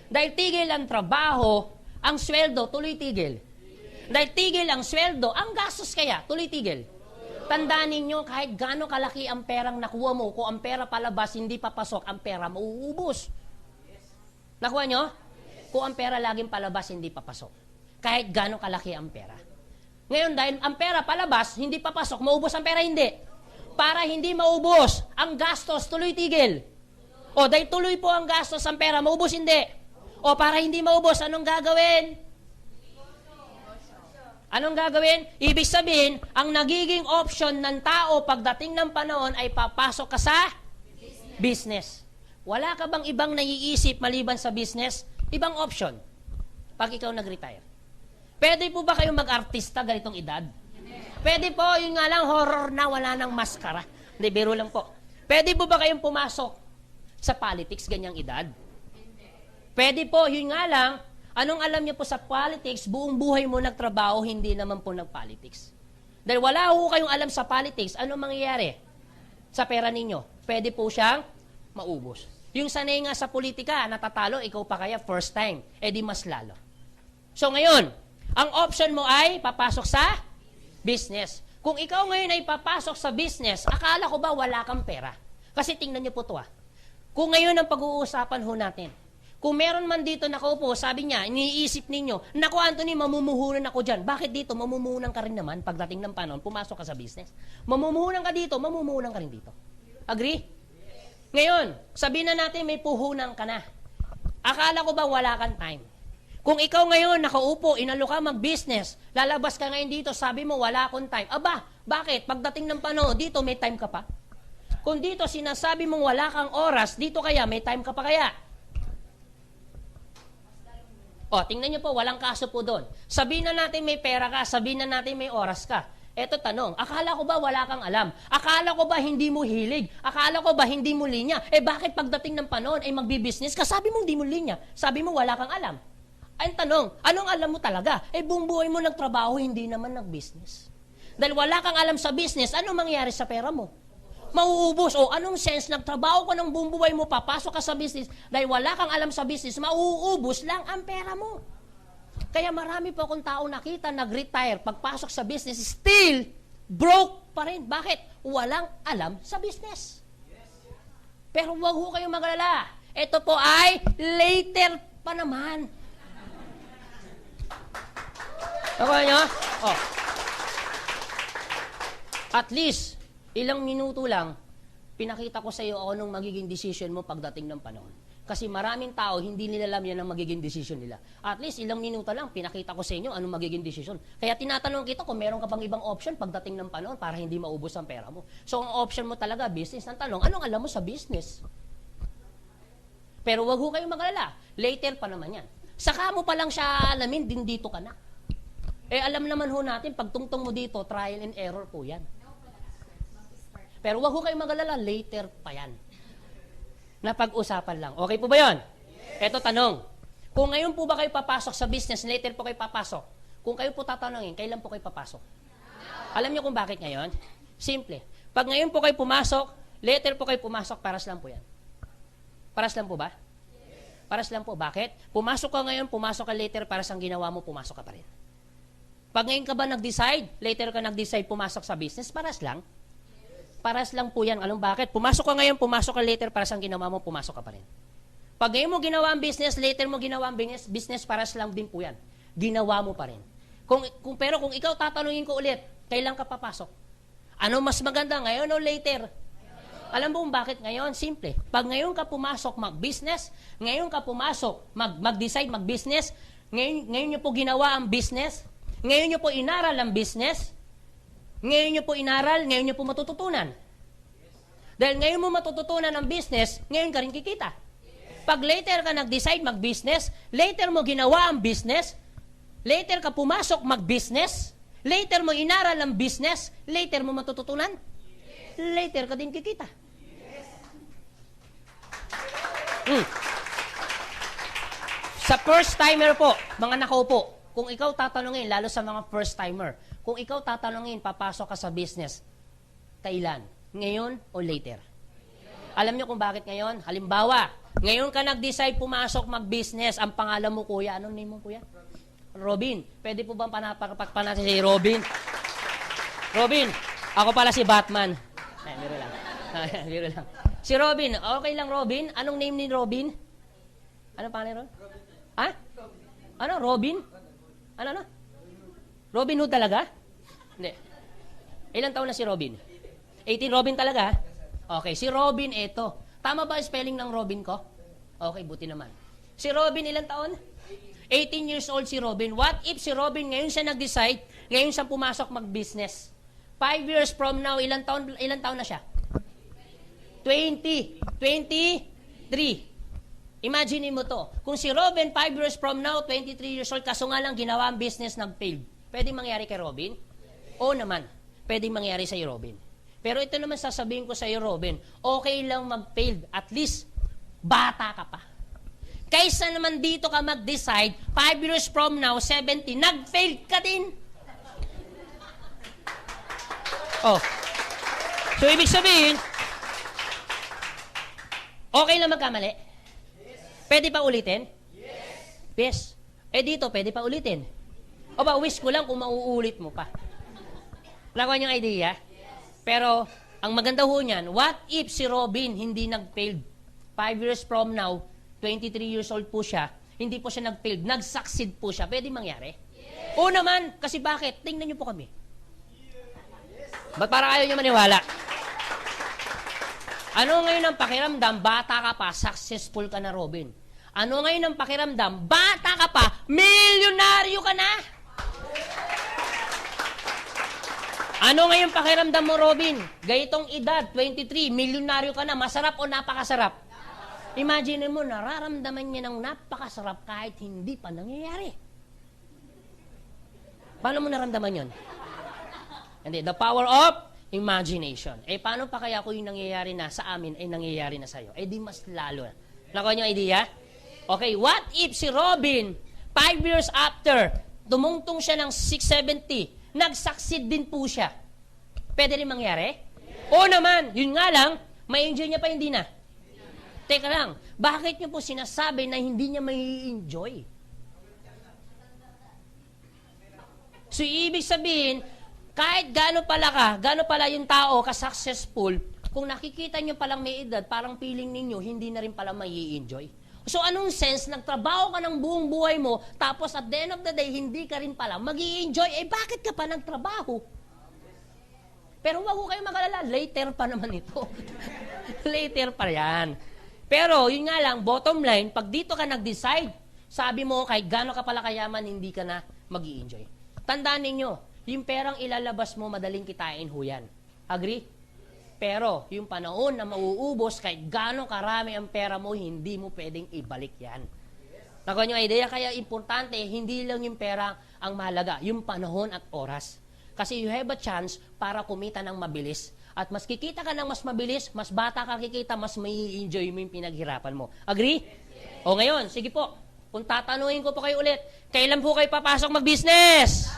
S1: Dahil tigil ang trabaho, ang sweldo, tuloy-tigil. Dahil tigil ang sweldo, ang gastos kaya, tuloy-tigil. Tandaan ninyo, kahit gaano kalaki ang perang nakuha mo, kung ang pera palabas, hindi papasok, ang pera mauubos. Nakuha nyo? Kung ang pera laging palabas, hindi papasok. Kahit gaano kalaki ang pera. Ngayon, dahil ang pera palabas, hindi papasok, maubos ang pera, hindi. Para hindi maubos, ang gastos, tuloy-tigil. O, dahil tuloy po ang gastos, ang pera, maubos, hindi. O, para hindi maubos, anong gagawin? Anong gagawin? Ibig sabihin, ang nagiging option ng tao pagdating ng panahon ay papasok ka sa business. Wala ka bang ibang naiisip maliban sa business? Ibang option. Pag ikaw nag-retire. Pwede po ba kayong mag-artista ganitong edad? Pwede po, yun nga lang, horror na, wala nang maskara. Hindi, biro lang po. Pwede po ba kayong pumasok sa politics ganyang edad? Pwede po, yun nga lang, anong alam niyo po sa politics, buong buhay mo nagtrabaho, hindi naman po nag-politics. Dahil wala ho kayong alam sa politics, ano mangyayari sa pera ninyo? Pwede po siyang maubos. Yung sanay nga sa politika, natatalo, ikaw pa kaya first time, di mas lalo. So ngayon, ang option mo ay papasok sa Business. Kung ikaw ngayon ay papasok sa business, akala ko ba wala kang pera? Kasi tingnan niyo po ito. Kung ngayon ang pag-uusapan ho natin, kung meron man dito nakaupo, sabi niya, iniisip ninyo, naku Anthony, mamumuhunan ako dyan. Bakit dito? Mamumuhunan ka rin naman pagdating ng panahon, pumasok ka sa business. Mamumuhunan ka dito, mamumuhunan ka rin dito. Agree? Ngayon, sabihin na natin may puhunan ka na. Akala ko ba wala kang time? Kung ikaw ngayon nakaupo, inalo ka mag-business, lalabas ka ngayon dito, sabi mo wala akong time. Aba, bakit? Pagdating ng panahon, dito may time ka pa? Kung dito sinasabi mong wala kang oras, dito kaya may time ka pa kaya? O, tingnan niyo po, walang kaso po doon. Sabihin na natin may pera ka, sabihin na natin may oras ka. Eto tanong, akala ko ba wala kang alam? Akala ko ba hindi mo hilig? Akala ko ba hindi mo linya? Bakit pagdating ng panahon ay magbi-business ka? Sabi mo hindi mo linya. Sabi mo wala kang alam. Ay tanong, anong alam mo talaga? Buong buhay mo nagtrabaho, hindi naman nag-business. Dahil wala kang alam sa business, ano mangyayari sa pera mo? Mauubos. O anong sense, nagtrabaho ka ng buong buhay mo, papasok ka sa business, dahil wala kang alam sa business, mauubos lang ang pera mo. Kaya marami po akong tao nakita, nag-retire, pagpasok sa business, still broke pa rin. Bakit? Walang alam sa business. Pero wag ho kayong magalala. Ito po ay later pa naman. Okay nyo? Oh. At least, ilang minuto lang, pinakita ko sa iyo anong magiging decision mo pagdating ng panahon. Kasi maraming tao, hindi nila alam yan ang magiging decision nila. At least, ilang minuto lang, pinakita ko sa inyo anong magiging decision. Kaya tinatanong kita kung meron ka pang ibang option pagdating ng panahon para hindi maubos ang pera mo. So, ang option mo talaga, business. Ang tanong, anong alam mo sa business? Pero wag ho kayong magalala. Later pa naman yan. Saka mo pa lang siya alamin, din dito ka na. Alam naman ho natin, pag tungtong mo dito, trial and error po yan. Pero wag ho kayong magalala, later pa yan. Napag-usapan lang. Okay po ba yun? Yes. Eto tanong. Kung ngayon po ba kayo papasok sa business, later po kayo papasok. Kung kayo po tatanungin, kailan po kayo papasok? Alam niyo kung bakit ngayon? Simple. Pag ngayon po kayo pumasok, later po kayo pumasok, paras lang po yan. Paras lang po ba? Yes. Paras lang po. Bakit? Pumasok ka ngayon, pumasok ka later, paras ang ginawa mo, pumasok ka pa rin. Pag ngayon ka ba nag-decide, later ka nag-decide pumasok sa business, paras lang. Paras lang po yan. Anong bakit? Pumasok ka ngayon, pumasok ka later, paras ang ginawa mo, pumasok ka pa rin. Pag ngayon mo ginawa ang business, later mo ginawa ang business, paras lang din po yan. Ginawa mo pa rin. Pero kung ikaw tatanungin ko ulit, kailan ka papasok? Ano mas maganda, ngayon o later? Alam mo kung bakit ngayon? Simple. Pag ngayon ka pumasok mag-business, ngayon ka pumasok mag-decide mag-business, ngayon nyo po ginawa ang business, ngayon nyo po inaral ang business, ngayon nyo po inaral, ngayon nyo po matututunan. Dahil ngayon mo matututunan ang business, ngayon ka rin kikita. Pag later ka nag-decide mag-business, later mo ginawa ang business, later ka pumasok mag-business, later mo inaral ang business, later mo matututunan, later ka din kikita. Sa first timer po, mga nakaupo, kung ikaw tatanungin, lalo sa mga first timer, kung ikaw tatanungin, papasok ka sa business, kailan? Ngayon o later? Alam niyo kung bakit ngayon? Halimbawa, ngayon ka nag-decide pumasok mag-business, ang pangalan mo kuya, anong name mo kuya? Robin. Pwede po bang panapakpan natin si Robin? Robin, ako pala si Batman. Biro lang. Biro lang. Si Robin, okay lang Robin? Anong name ni Robin? Anong pangalan Robin? Ha? Ano, Robin? Ano? Robin Hood talaga? Hindi. Ilang taon na si Robin? 18 Robin talaga? Okay, si Robin ito. Tama ba spelling ng Robin ko? Okay, buti naman. Si Robin ilang taon? 18 years old si Robin. What if si Robin ngayon siya nag-decide, ngayon siya pumasok mag-business? 5 years from now, ilang taon na siya? 20. 23. Imagine mo to. Kung si Robin, 5 years from now, 23 years old, kaso nga lang ginawa ang business, nag-failed. Pwede mangyari kay Robin? Oo naman. Pwede mangyari sa iyo, Robin. Pero ito naman sasabihin ko sa iyo, Robin, okay lang mag-failed. At least, bata ka pa. Kaysa naman dito ka mag-decide, 5 years from now, 70, nag-failed ka din. Oh. So, ibig sabihin, okay lang magkamali? Pwede pa ulitin? Yes. Dito, pwede pa ulitin. O ba, wish ko lang kung mauulit mo pa. Nakuha niyo ang idea? Pero, ang maganda ho niyan, what if si Robin hindi nag-failed? 5 years from now, 23 years old po siya, hindi po siya nag-failed, nag-succeed po siya. Pwede mangyari? Oo naman, kasi bakit? Tingnan niyo po kami. Ba't parang ayaw niyo maniwala? Ano ngayon ang pakiramdam? Bata ka pa, successful ka na, Robin. Ano ngayon ang pakiramdam? Bata ka pa, milyonaryo ka na. Ano ngayon pakiramdam mo, Robin? Gayitong edad, 23, milyonaryo ka na, masarap o napakasarap? Imagine mo, nararamdaman niya ng napakasarap kahit hindi pa nangyayari. Paano mo naramdaman yon? Hindi, the power of imagination. Paano pa kaya kung yung nangyayari na sa amin ay nangyayari na sa'yo? Di mas lalo na. Nakuha niyo idea? Okay, what if si Robin, 5 years after, tumungtong siya ng 670, nag-succeed din po siya? Pwede rin mangyari? Oo naman, yun nga lang, may enjoy niya pa, hindi na. Teka lang, bakit niyo po sinasabi na hindi niya may enjoy? So, ibig sabihin, kahit gaano pala yung tao ka-successful, kung nakikita nyo palang may edad, parang feeling ninyo, hindi na rin pala may enjoy. So, anong sense, nagtrabaho ka ng buong buhay mo, tapos at the end of the day, hindi ka rin pala mag-i-enjoy, bakit ka pa nagtrabaho? Pero wag ko kayo mag-alala, later pa naman ito. Later pa yan. Pero, yun nga lang, bottom line, pag dito ka nag-decide, sabi mo, kahit gaano ka pala kayaman, hindi ka na mag-i-enjoy. Tandaan ninyo, yung perang ilalabas mo, madaling kitain ho yan. Agree? Pero, yung panahon na mauubos, kahit gaano karami ang pera mo, hindi mo pwedeng ibalik yan. Nakuha niyo idea? Kaya importante, hindi lang yung pera ang mahalaga, yung panahon at oras. Kasi you have a chance para kumita ng mabilis. At mas kikita ka ng mas mabilis, mas bata ka kikita, mas may enjoy mo yung pinaghirapan mo. Agree? O ngayon, sige po, kung tatanungin ko po kayo ulit, kailan po kayo papasok mag-business?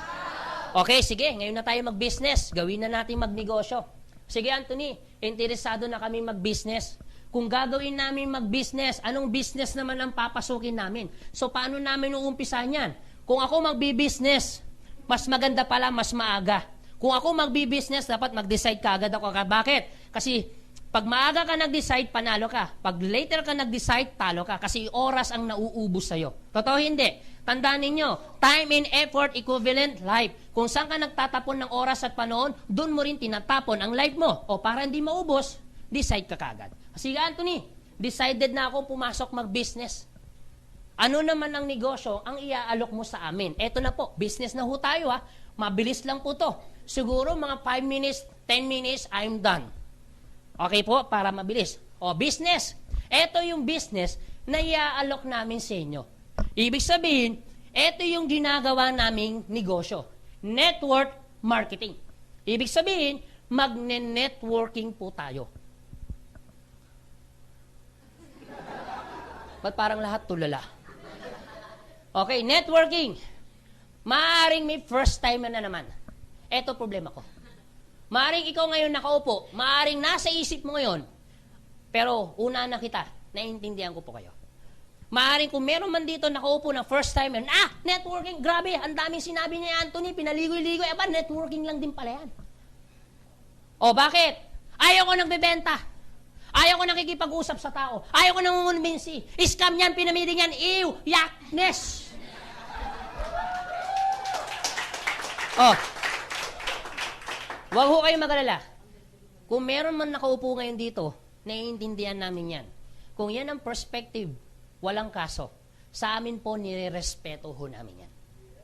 S1: Okay, sige, ngayon na tayo mag-business. Gawin na natin magnegosyo. Sige, Anthony, interesado na kami mag-business. Kung gagawin namin mag-business, anong business naman ang papasukin namin? So, paano namin uumpisahan yan? Kung ako magbi-business, mas maganda pala, mas maaga. Kung ako magbi-business, dapat mag-decide ka agad ako. Bakit? Kasi, pag maaga ka nag-decide, panalo ka. Pag later ka nag-decide, talo ka. Kasi oras ang nauubos sa'yo. Totoo hindi? Tandaan ninyo, time and effort equivalent life. Kung saan ka nagtatapon ng oras at panahon, doon mo rin tinatapon ang life mo. O para hindi maubos, decide ka kagad. Sige, Anthony, decided na ako pumasok mag-business. Ano naman ang negosyo ang iaalok mo sa amin? Eto na po, business na ho tayo ha. Mabilis lang po to. Siguro mga 5 minutes, 10 minutes, I'm done. Okay po, para mabilis. O, business. Eto yung business na iaalok namin sa inyo. Ibig sabihin, ito yung ginagawa naming negosyo. Network marketing. Ibig sabihin, magne-networking po tayo. Ba't parang lahat tulala? Okay, networking. Maaring may first time na naman. Ito problema ko. Maaring ikaw ngayon nakaupo, maaring nasa isip mo ngayon, pero una na kita, naiintindihan ko po kayo. Maaring kung meron man dito nakaupo na first time, networking, grabe, ang daming sinabi ni Anthony, pinaligoy-ligoy, networking lang din pala yan. O bakit? Ayaw ko nagbebenta. Ayaw ko nakikipag-usap sa tao. Ayaw ko nangungumbinsi. Scam yan, pinamiding yan, yakness. Wag ho kayo mag-alala. Kung meron man nakaupo ngayon dito, naiintindihan namin yan. Kung yan ang perspective, walang kaso. Sa amin po, nire-respeto ho namin yan.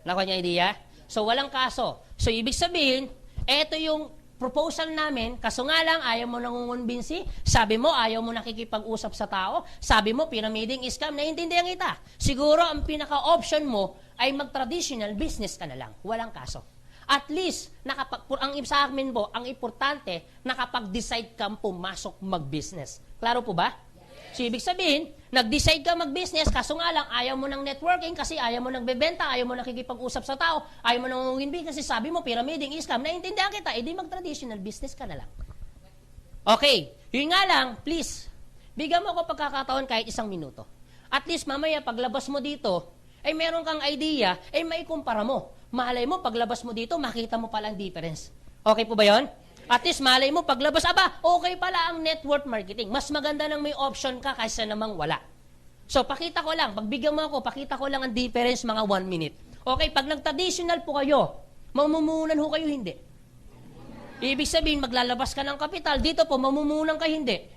S1: Nakuha niya idea? So, walang kaso. So, ibig sabihin, eto yung proposal namin, kaso nga lang, ayaw mo nangungumbinsi, sabi mo, ayaw mo nakikipag-usap sa tao, sabi mo, pyramiding scam, naiintindihan kita. Siguro, ang pinaka-option mo ay mag-traditional business ka na lang. Walang kaso. At least, ang sa amin po, ang importante, nakapag-decide kang pumasok mag-business. Klaro po ba? So, ibig sabihin, nag-decide ka mag-business, kaso nga lang, ayaw mo ng networking kasi ayaw mo nagbebenta, ayaw mo nakikipag-usap sa tao, ayaw mo nangungumbinsi kasi sabi mo, pyramiding scam, naiintindihan kita, edi mag-traditional business ka na lang. Okay, yun nga lang, please, bigyan mo ako pagkakataon kahit 1 minuto. At least, mamaya, paglabas mo dito, ay meron kang idea, ay maikumpara mo. Malay mo, paglabas mo dito, makita mo palang difference. Okay po ba yon? At least malay mo, paglabas, aba, okay pala ang network marketing. Mas maganda nang may option ka kaysa namang wala. So, pakita ko lang, pagbigyan mo ako, pakita ko lang ang difference mga 1 minute. Okay, pag nag-traditional po kayo, mamumunan ho kayo hindi. Ibig sabihin, maglalabas ka ng kapital, dito po, mamumunan ka hindi.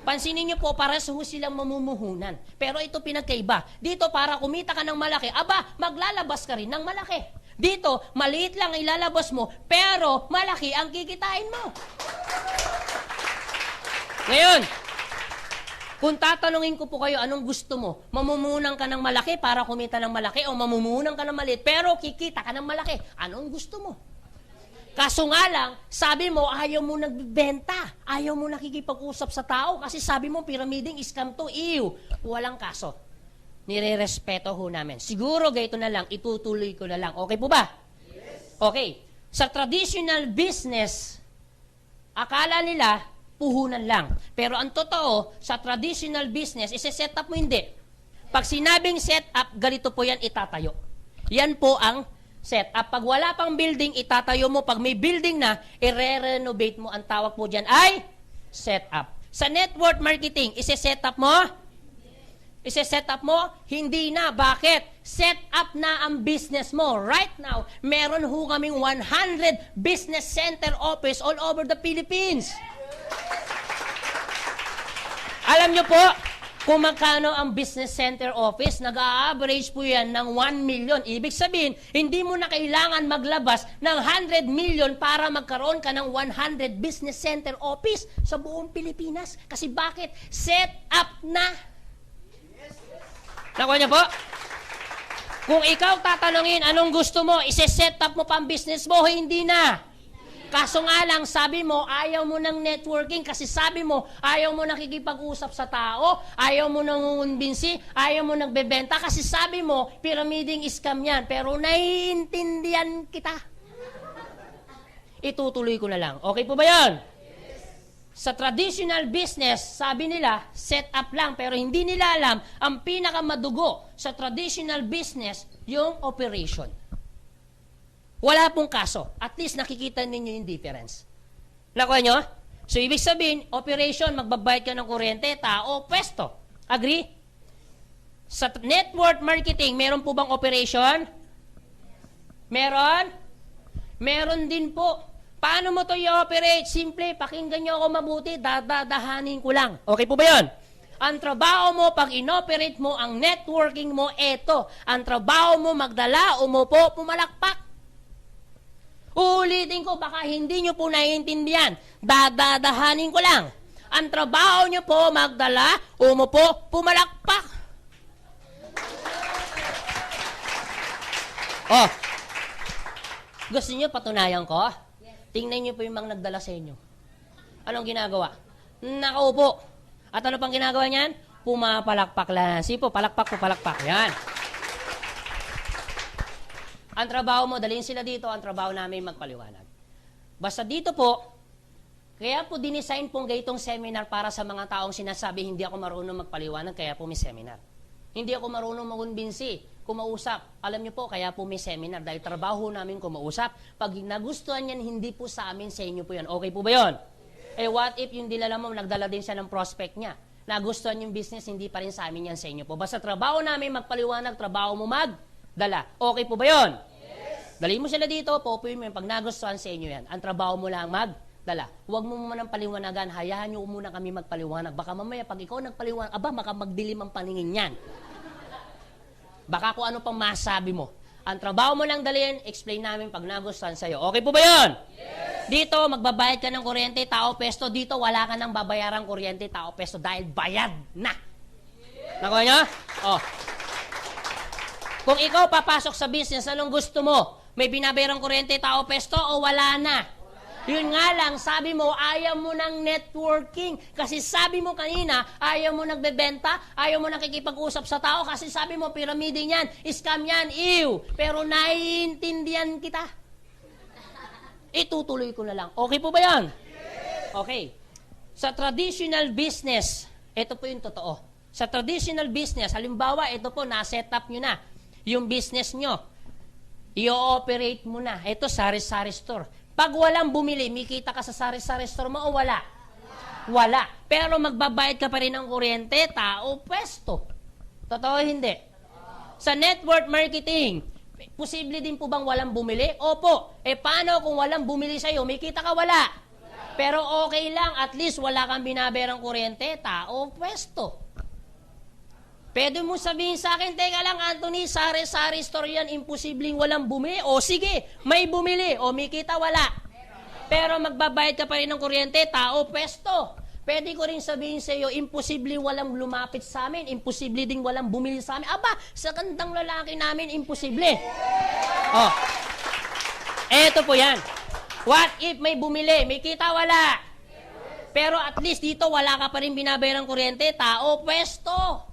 S1: Pansinin nyo po, para ho silang mamumuhunan. Pero ito pinagkaiba. Dito, para kumita ka ng malaki, aba, maglalabas ka rin ng malaki. Dito, maliit lang ang ilalabas mo, pero malaki ang kikitain mo. Ngayon, kung tatanungin ko po kayo, anong gusto mo? Mamumunan ka ng malaki para kumita ng malaki o mamumunan ka ng maliit pero kikita ka ng malaki? Anong gusto mo? Kaso nga lang, sabi mo, ayaw mo nagbibenta. Ayaw mo nakikipag-usap sa tao kasi sabi mo, pyramiding scam to. Ew! Walang kaso. Nire-respeto ho namin. Siguro gayto na lang, itutuloy ko na lang. Okay po ba? Yes. Okay. Sa traditional business, akala nila, puhunan lang. Pero ang totoo, sa traditional business, isi-set up mo hindi. Pag sinabing set up, ganito po yan itatayo. Yan po ang set up. Pag wala pang building, itatayo mo. Pag may building na, i-renovate mo. Ang tawag po dyan ay set up. Sa network marketing, isi-set up mo? Isi-set up mo? Hindi na. Bakit? Set up na ang business mo. Right now, meron ho kaming 100 business center office all over the Philippines. Alam nyo po, kung magkano ang business center office, nag-a-average po yan ng 1 million. Ibig sabihin, hindi mo na kailangan maglabas ng 100 million para magkaroon ka ng 100 business center office sa buong Pilipinas. Kasi bakit? Set up na. Nakuha niyo po? Kung ikaw tatanungin, anong gusto mo? Ise-set up mo pa ang business mo? Hindi na. Kaso nga lang, sabi mo, ayaw mo ng networking kasi sabi mo, ayaw mo nakikipag-usap sa tao, ayaw mo nangungumbinsi, ayaw mo nagbebenta kasi sabi mo, pyramiding scam yan. Pero naiintindihan kita. Itutuloy ko na lang. Okay po ba yan? Sa traditional business, sabi nila, set up lang, pero hindi nila alam, ang pinakamadugo sa traditional business, yung operation. Wala pong kaso. At least nakikita ninyo yung difference. Nakuha nyo? So, ibig sabihin, operation, magbabayad ka ng kuryente, tao, pwesto. Agree? Sa network marketing, meron po bang operation? Meron? Meron din po. Paano mo to i-operate? Simple, pakinggan nyo ako mabuti, dadadahanin ko lang. Okay po ba yun? Ang trabaho mo, pag inoperate mo, ang networking mo, eto. Ang trabaho mo, magdala, umupo, pumalakpak. Uulitin ko, baka hindi nyo po naiintindihan. Dadadahanin ko lang. Ang trabaho nyo po, magdala, umupo, pumalakpak. Oh, gusto nyo patunayan ko? Tingnan nyo po yung mga nagdala sa inyo. Anong ginagawa? Nakaupo. At ano pang ginagawa niyan? Pumapalakpak lang. Sipo, palakpak po, palakpak. Yan. Ang trabaho mo, dalhin sila dito, ang trabaho namin magpaliwanag. Basta dito po, kaya po dinesign pong gaytong seminar para sa mga taong sinasabi, hindi ako marunong magpaliwanag, kaya po may seminar. Hindi ako marunong magunbinsi, kumausap. Alam niyo po, kaya po may seminar, dahil trabaho namin kumausap. Pag nagustuhan yan, hindi po sa amin, sa inyo po yan. Okay po ba yun? Eh what if yung dilala mo, nagdala din siya ng prospect niya. Nagustuhan yung business, hindi pa rin sa amin yan, sa inyo po. Basta trabaho namin magpaliwanag, trabaho mo magdala. Okay po ba yun? Dalhin mo sila dito, popuin mo yung pag nagustuhan sa inyo yan. Ang trabaho mo lang magdala. Huwag mo muna paliwanagan, hayaan nyo muna kami magpaliwanag. Baka mamaya, pag ikaw nagpaliwanag, aba, baka magdilim ang paningin yan. Baka kung ano pang masabi mo. Ang trabaho mo lang dalhin, explain namin pag nagustuhan sa'yo. Okay po ba yun? Yes! Dito, magbabayad ka ng kuryente, tao pesto. Dito, wala ka nang babayarang kuryente, tao pesto dahil bayad na. Yes! Nakuha nyo? Oh. Kung ikaw papasok sa business, anong gusto mo? May binabayarang kuryente, tao pesto o wala na? Yun nga lang, sabi mo, ayaw mo ng networking. Kasi sabi mo kanina, ayaw mo nagbebenta, ayaw mo nakikipag-usap sa tao kasi sabi mo, pyramiding yan, scam yan, ew. Pero naiintindihan kita. Itutuloy ko na lang. Okay po ba yan? Okay. Sa traditional business, ito po yung totoo. Sa traditional business, halimbawa, ito po, na-set up nyo na yung business nyo. I-ooperate mo na. Ito, sari-sari store. Pag walang bumili, may kita ka sa sari-sari store mo o wala? Wala. Pero magbabayad ka pa rin ng kuryente, tao, pwesto. Totoo hindi? Sa network marketing, posible din po bang walang bumili? Opo. Paano kung walang bumili sa'yo? May kita ka, wala. Pero okay lang, at least wala kang binabayarang kuryente, tao, pwesto. Pwede mo sabihin sa akin, teka lang Anthony, sari-sari store yan, imposibleng walang bumili. O sige, may bumili. O may kita, wala. Pero magbabayad ka pa rin ng kuryente, tao, pwesto. Pwede ko rin sabihin sa iyo, imposibleng walang lumapit sa amin, imposible ding walang bumili sa amin. Aba, sa kandang lalaki namin, imposible. Oh. Eto po yan. What if may bumili? May kita, wala. Pero at least dito, wala ka pa rin binabayarang kuryente, tao, pwesto.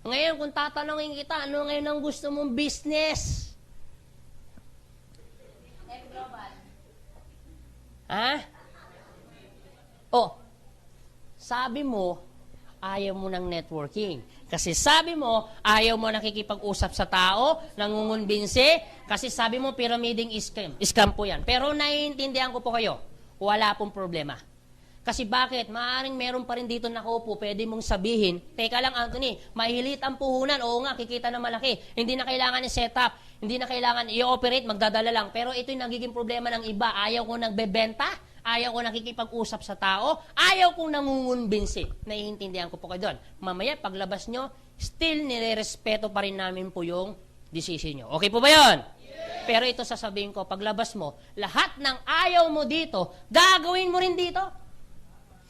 S1: Ngayon, kung tatanungin kita, ano ngayon ang gusto mong business? Ha? Oh, sabi mo, ayaw mo ng networking. Kasi sabi mo, ayaw mo nakikipag-usap sa tao, nangungunbinsi, kasi sabi mo, pyramiding scam. Scam po yan. Pero naiintindihan ko po kayo, wala pong problema. Kasi bakit? Maaaring meron pa rin dito nakaupo, pwede mong sabihin, teka lang Anthony, mahilit ang puhunan, oo nga, kikita na malaki. Hindi na kailangan i-setup, hindi na kailangan i-operate, magdadala lang. Pero ito yung nagiging problema ng iba, ayaw ko nagbebenta, ayaw ko nakikipag-usap sa tao, ayaw kong nangungunbinsi. Naiintindihan ko po kayo doon. Mamaya, paglabas nyo, still nire-respeto pa rin namin po yung decision nyo. Okay po ba yun? Yeah. Pero ito sasabihin ko, paglabas mo, lahat ng ayaw mo dito, gagawin mo rin dito.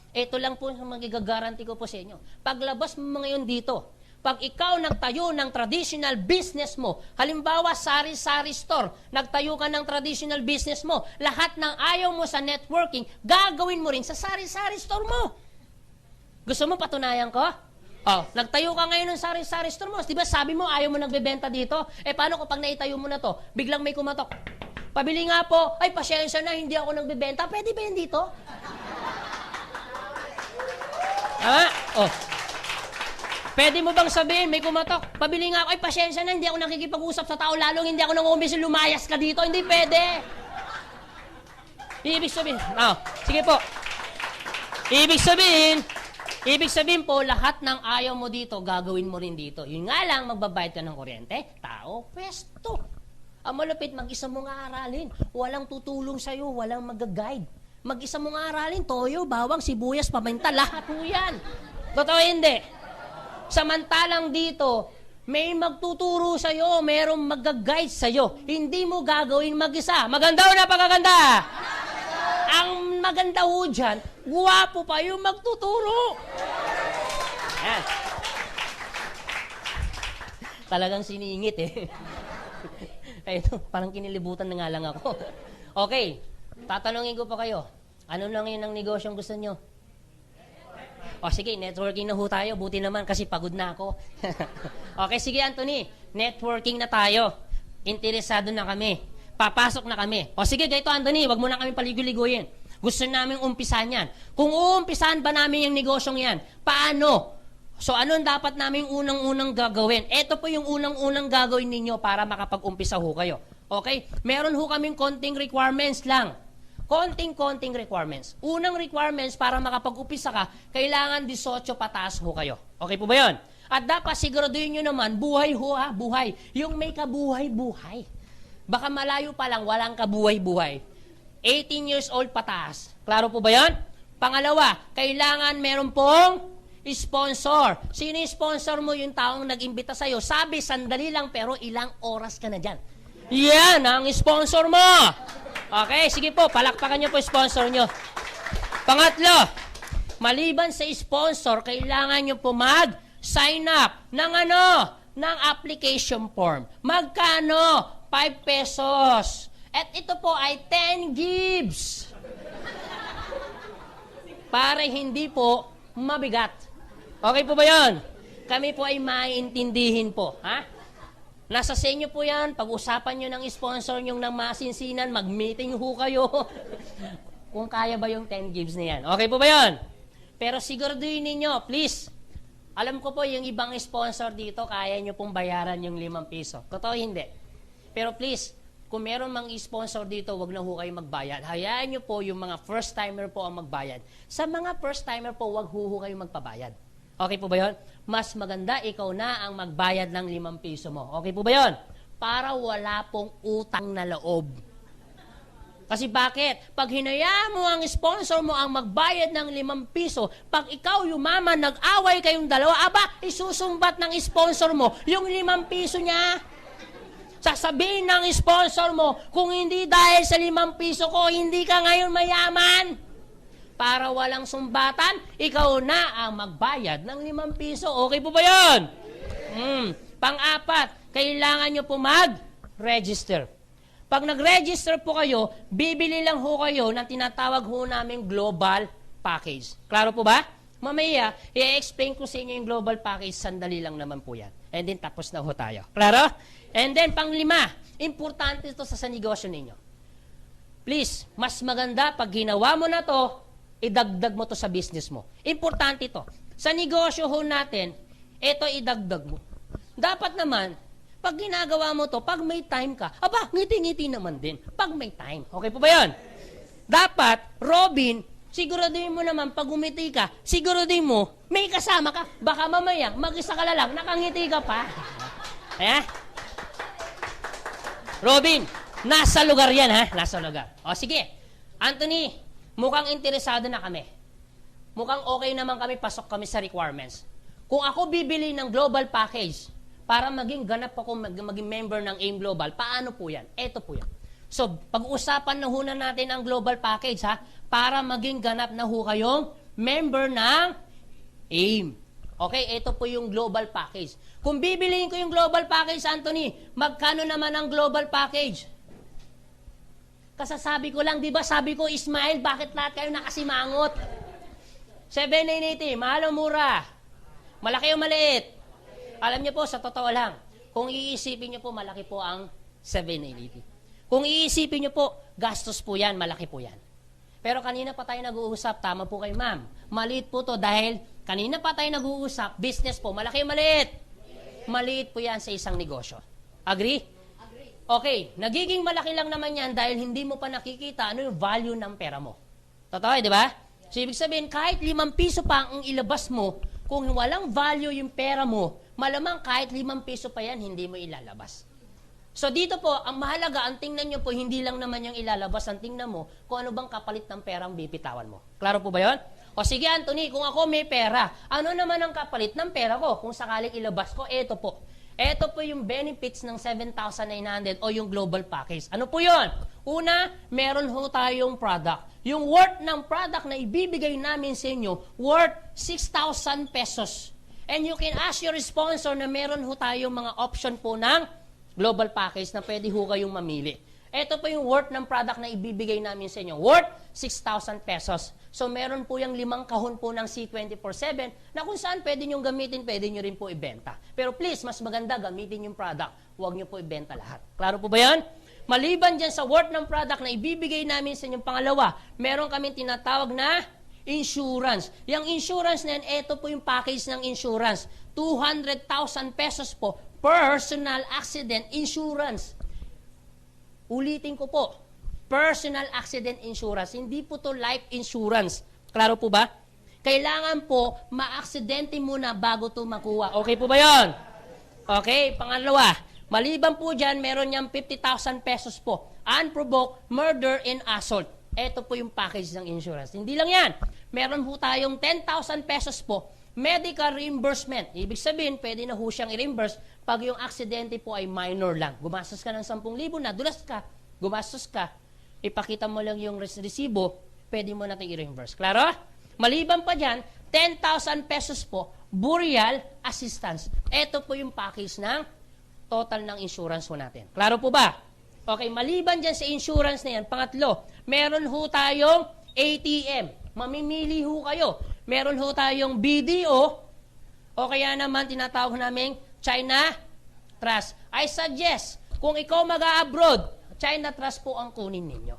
S1: Ito lang po ang magigagaranti ko po sa inyo. Paglabas mo ngayon dito, pag ikaw nagtayo ng traditional business mo, halimbawa sari-sari store, nagtayo ka ng traditional business mo, lahat ng ayaw mo sa networking, gagawin mo rin sa sari-sari store mo. Gusto mo patunayan ko? Oh, nagtayo ka ngayon ng sari-sari store mo. Di ba sabi mo ayaw mo nagbebenta dito? Paano kapag naitayo mo na to, biglang may kumatok? Pabili nga po, ay pasyensya na, hindi ako nagbebenta. Pwede ba yan dito? Oh. Pwede mo bang sabihin, may kumatok, pabili nga ako, ay pasyensya na, hindi ako nakikipag-usap sa tao, lalong hindi ako nangumbisi, lumayas ka dito, hindi pwede. Ibig sabihin, sige po. Ibig sabihin po, lahat ng ayaw mo dito, gagawin mo rin dito. Yun nga lang, magbabayad ka ng kuryente, tao, pwesto. Ang malupit, mag-isa mo nga aralin. Walang tutulong sa'yo, walang mag-guide. Mag-isa mo nga aralin, toyo, bawang, sibuyas, paminta, lahat mo yan. Totoo hindi. Samantalang dito, may magtuturo sa'yo, merong mag-guide sa'yo. Hindi mo gagawin mag-isa. Maganda o napakaganda? Ang maganda ho dyan, guwapo pa yung magtuturo. Yan. Talagang siningit Ito, parang kinilibutan na nga lang ako. Okay, tatanungin ko pa kayo. Ano lang yun ang negosyong gusto nyo? O sige, networking na ho tayo. Buti naman kasi pagod na ako. Okay, sige Anthony. Networking na tayo. Interesado na kami. Papasok na kami. O sige, ganito Anthony, wag mo na kami paligoy-ligoyin. Gusto namin umpisan yan. Kung uumpisan ba namin yung negosyong yan, paano? So ano dapat namin unang-unang gagawin? Ito po yung unang-unang gagawin ninyo para makapag-umpisa ho kayo. Okay? Meron ho kaming konting requirements lang. Konting requirements. Unang requirements para makapag-upisa ka, kailangan 18 pataas ho kayo. Okay po ba yun? At dapat siguraduhin nyo naman, buhay ho ha, buhay. Yung may kabuhay-buhay. Baka malayo pa lang, walang kabuhay-buhay. 18 years old pataas. Klaro po ba yun? Pangalawa, kailangan meron pong sponsor. Sino yung sponsor mo? Yung taong nag-imbita sa'yo. Sabi, sandali lang pero ilang oras ka na dyan. Yan ang sponsor mo. Okay, sige po, palakpakan nyo po sponsor nyo. Pangatlo, maliban sa sponsor, kailangan nyo po mag-sign up ng ng application form. Magkano? 5 pesos. At ito po ay 10 gives. Para hindi po mabigat. Okay po ba yun? Kami po ay maintindihin po. Ha? Nasa sa inyo po yan, pag-usapan nyo ng sponsor nyo ng masinsinan, mag-meeting ho kayo. Kung kaya ba yung 10 gives na yan. Okay po ba yun? Pero siguraduhin ninyo, please. Alam ko po yung ibang sponsor dito, kaya nyo pong bayaran yung 5 piso. Totoo hindi. Pero please, kung meron mang sponsor dito, wag na ho kayo magbayad. Hayaan nyo po yung mga first-timer po ang magbayad. Sa mga first-timer po, wag ho kayo magpabayad. Okay po ba yun? Mas maganda, ikaw na ang magbayad ng 5 piso mo. Okay po ba yun? Para wala pong utang na loob. Kasi bakit? Pag hinayaan mo ang sponsor mo ang magbayad ng 5 piso, pag ikaw yumaman, nag-away kayong dalawa, aba, isusumbat ng sponsor mo yung 5 piso niya. Sasabihin ng sponsor mo, kung hindi dahil sa 5 piso ko, hindi ka ngayon mayaman. Para walang sumbatan, ikaw na ang magbayad ng 5 piso. Okay po ba yun? Pang-apat, kailangan nyo po mag-register. Pag nag-register po kayo, bibili lang ho kayo ng tinatawag ho namin global package. Klaro po ba? Mamaya, i-explain ko sa inyo yung global package, sandali lang naman po yan. And then, tapos na ho tayo. Klaro? And then, pang-5, importante ito sa negosyo ninyo. Please, mas maganda pag ginawa mo na to, idagdag mo to sa business mo. Importante ito. Sa negosyo ho natin, ito idagdag mo. Dapat naman, pag ginagawa mo to, pag may time ka, aba, ngiti-ngiti naman din. Pag may time. Okay po ba yun? Dapat, Robin, siguraduhin mo naman, pag umiti ka, siguraduhin mo, may kasama ka. Baka mamaya, mag-isa ka lang, nakangiti ka pa. Eh? Robin, nasa lugar yan, ha? Nasa lugar. O, sige. Anthony, mukhang interesado na kami. Mukhang okay naman kami, pasok kami sa requirements. Kung ako bibili ng global package, para maging ganap ako, maging member ng AIM Global, paano po yan? Ito po yan. So, pag-uusapan na ho na natin ang global package, ha? Para maging ganap na ho kayong member ng AIM. Okay, ito po yung global package. Kung bibiliin ko yung global package, Anthony, magkano naman ang global package? Kasasabi ko lang, di ba sabi ko, Ismael, bakit lahat kayo nakasimangot? 7,980, mahal o mura? Malaki o maliit? Alam niyo po, sa totoo lang, kung iisipin niyo po, malaki po ang 7,980. Kung iisipin niyo po, gastos po yan, malaki po yan. Pero kanina pa tayo nag-uusap, tama po kayo ma'am, maliit po to dahil kanina pa tayo nag-uusap, business po, malaki o maliit? Maliit po yan sa isang negosyo. Agree? Okay, nagiging malaki lang naman yan dahil hindi mo pa nakikita ano yung value ng pera mo. Totoo, di ba? So, ibig sabihin, kahit 5 piso pa ang ilabas mo, kung walang value yung pera mo, malamang kahit 5 piso pa yan, hindi mo ilalabas. So dito po, ang mahalaga, ang tingnan nyo po, hindi lang naman yung ilalabas, ang tingnan mo kung ano bang kapalit ng perang bibitawan mo. Klaro po ba yun? O sige Anthony, kung ako may pera, ano naman ang kapalit ng pera ko? Kung sakaling ilabas ko, eto po. Ito po yung benefits ng 7,900 o yung global package. Ano po yun? Una, meron ho tayong product. Yung worth ng product na ibibigay namin sa inyo, worth 6,000 pesos. And you can ask your sponsor na meron ho tayong mga option po ng global package na pwede ho kayong mamili. Ito po yung worth ng product na ibibigay namin sa inyo. Worth 6,000 pesos. So, meron po yung 5 kahon po ng C24/7 na kung saan pwede nyo gamitin, pwede nyo rin po ibenta. Pero please, mas maganda gamitin yung product. Huwag nyo po ibenta lahat. Klaro po ba yan? Maliban dyan sa worth ng product na ibibigay namin sa inyong pangalawa, meron kami tinatawag na insurance. Yung insurance na yan, ito po yung package ng insurance. 200,000 pesos po, personal accident insurance. Ulitin ko po, personal accident insurance. Hindi po to life insurance. Klaro po ba? Kailangan po, ma-aksidente muna bago to makuha. Okay po ba yon? Okay, pangalawa. Maliban po dyan, meron niyang 50,000 pesos po. Unprovoked murder and assault. Ito po yung package ng insurance. Hindi lang yan. Meron po tayong 10,000 pesos po. Medical reimbursement. Ibig sabihin, pwede na ho siyang i-reimburse pag yung aksidente po ay minor lang. Gumastos ka ng 10,000 na, dulas ka, gumastos ka, ipakita mo lang yung resibo, pwede mo natin i-reimburse. Klaro? Maliban pa dyan, 10,000 pesos po, burial assistance. Ito po yung package ng total ng insurance po natin. Klaro po ba? Okay, maliban dyan sa insurance na yan, pangatlo, meron ho tayong ATM. Mamimili ho kayo. Meron ho tayong BDO o kaya naman tinatawag namin China Trust. I suggest, kung ikaw mag-a-abroad, China Trust po ang kunin ninyo.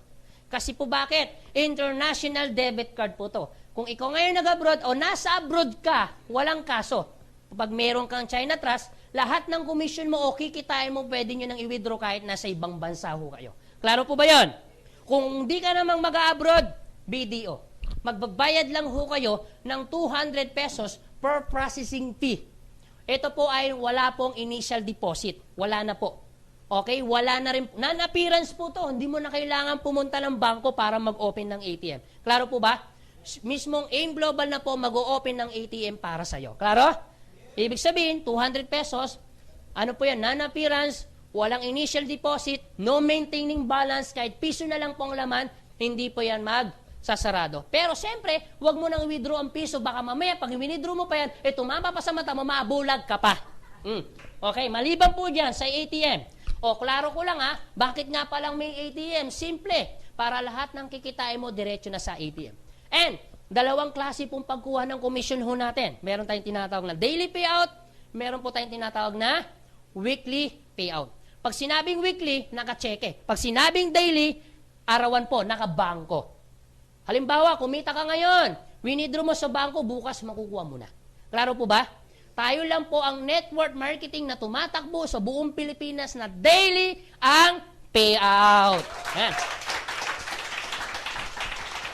S1: Kasi po bakit? International debit card po to. Kung ikaw ngayon nag-abroad o nasa abroad ka, walang kaso.
S2: Pag meron kang China Trust, lahat ng commission mo o kikitain mo, pwede nyo nang i-withdraw kahit nasa ibang bansa ho kayo. Klaro po ba yon? Kung di ka namang mag-abroad, BDO. Magbabayad lang ho kayo ng 200 pesos per processing fee. Ito po ay wala pong initial deposit. Wala na po. Okay? Wala na rin. Non-appearance po to. Hindi mo na kailangan pumunta ng bangko para mag-open ng ATM. Klaro po ba? Mismong AIM Global na po mag-o-open ng ATM para sa'yo. Klaro? Ibig sabihin, 200 pesos, ano po yan? Non-appearance, walang initial deposit, no maintaining balance, kahit piso na lang pong laman, hindi po yan magsasarado. Pero siyempre, huwag mo nang withdraw ang piso. Baka mamaya, pag withdraw mo pa yan, tumama pa sa mata mo, maabulag ka pa. Okay, maliban po dyan sa ATM. O, klaro ko lang bakit nga palang may ATM? Simple, para lahat ng kikitain mo, diretso na sa ATM. And, dalawang klase pong pagkuha ng commission ho natin. Meron tayong tinatawag na daily payout, meron po tayong tinatawag na weekly payout. Pag sinabing weekly, naka-cheque. Pag sinabing daily, arawan po, naka-bangko. Halimbawa, kumita ka ngayon, winidraw mo sa bangko, bukas makukuha mo na. Klaro po ba? Tayo lang po ang network marketing na tumatakbo sa buong Pilipinas na daily ang payout. Yan.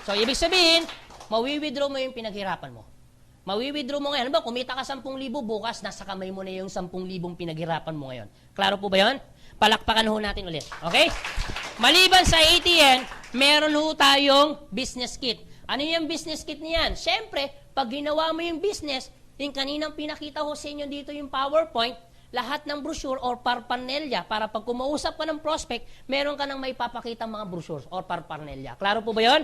S2: So, ibig sabihin, mawi-withdraw mo yung pinaghirapan mo. Mawi-withdraw mo ngayon. Ano ba, kumita ka 10,000, bukas, nasa kamay mo na yung 10,000 pinaghirapan mo ngayon. Klaro po ba yun? Palakpakan ho natin ulit. Okay? Maliban sa ATM, meron ho tayong business kit. Ano yung business kit niyan? Siyempre, pag ginawa mo yung business, yung kaninang pinakita ko sa inyo dito yung PowerPoint, lahat ng brochure or parpernelya, para pag kumausap ka ng prospect, meron ka nang may papakita mga brochures or parpernelya. Klaro po ba yun?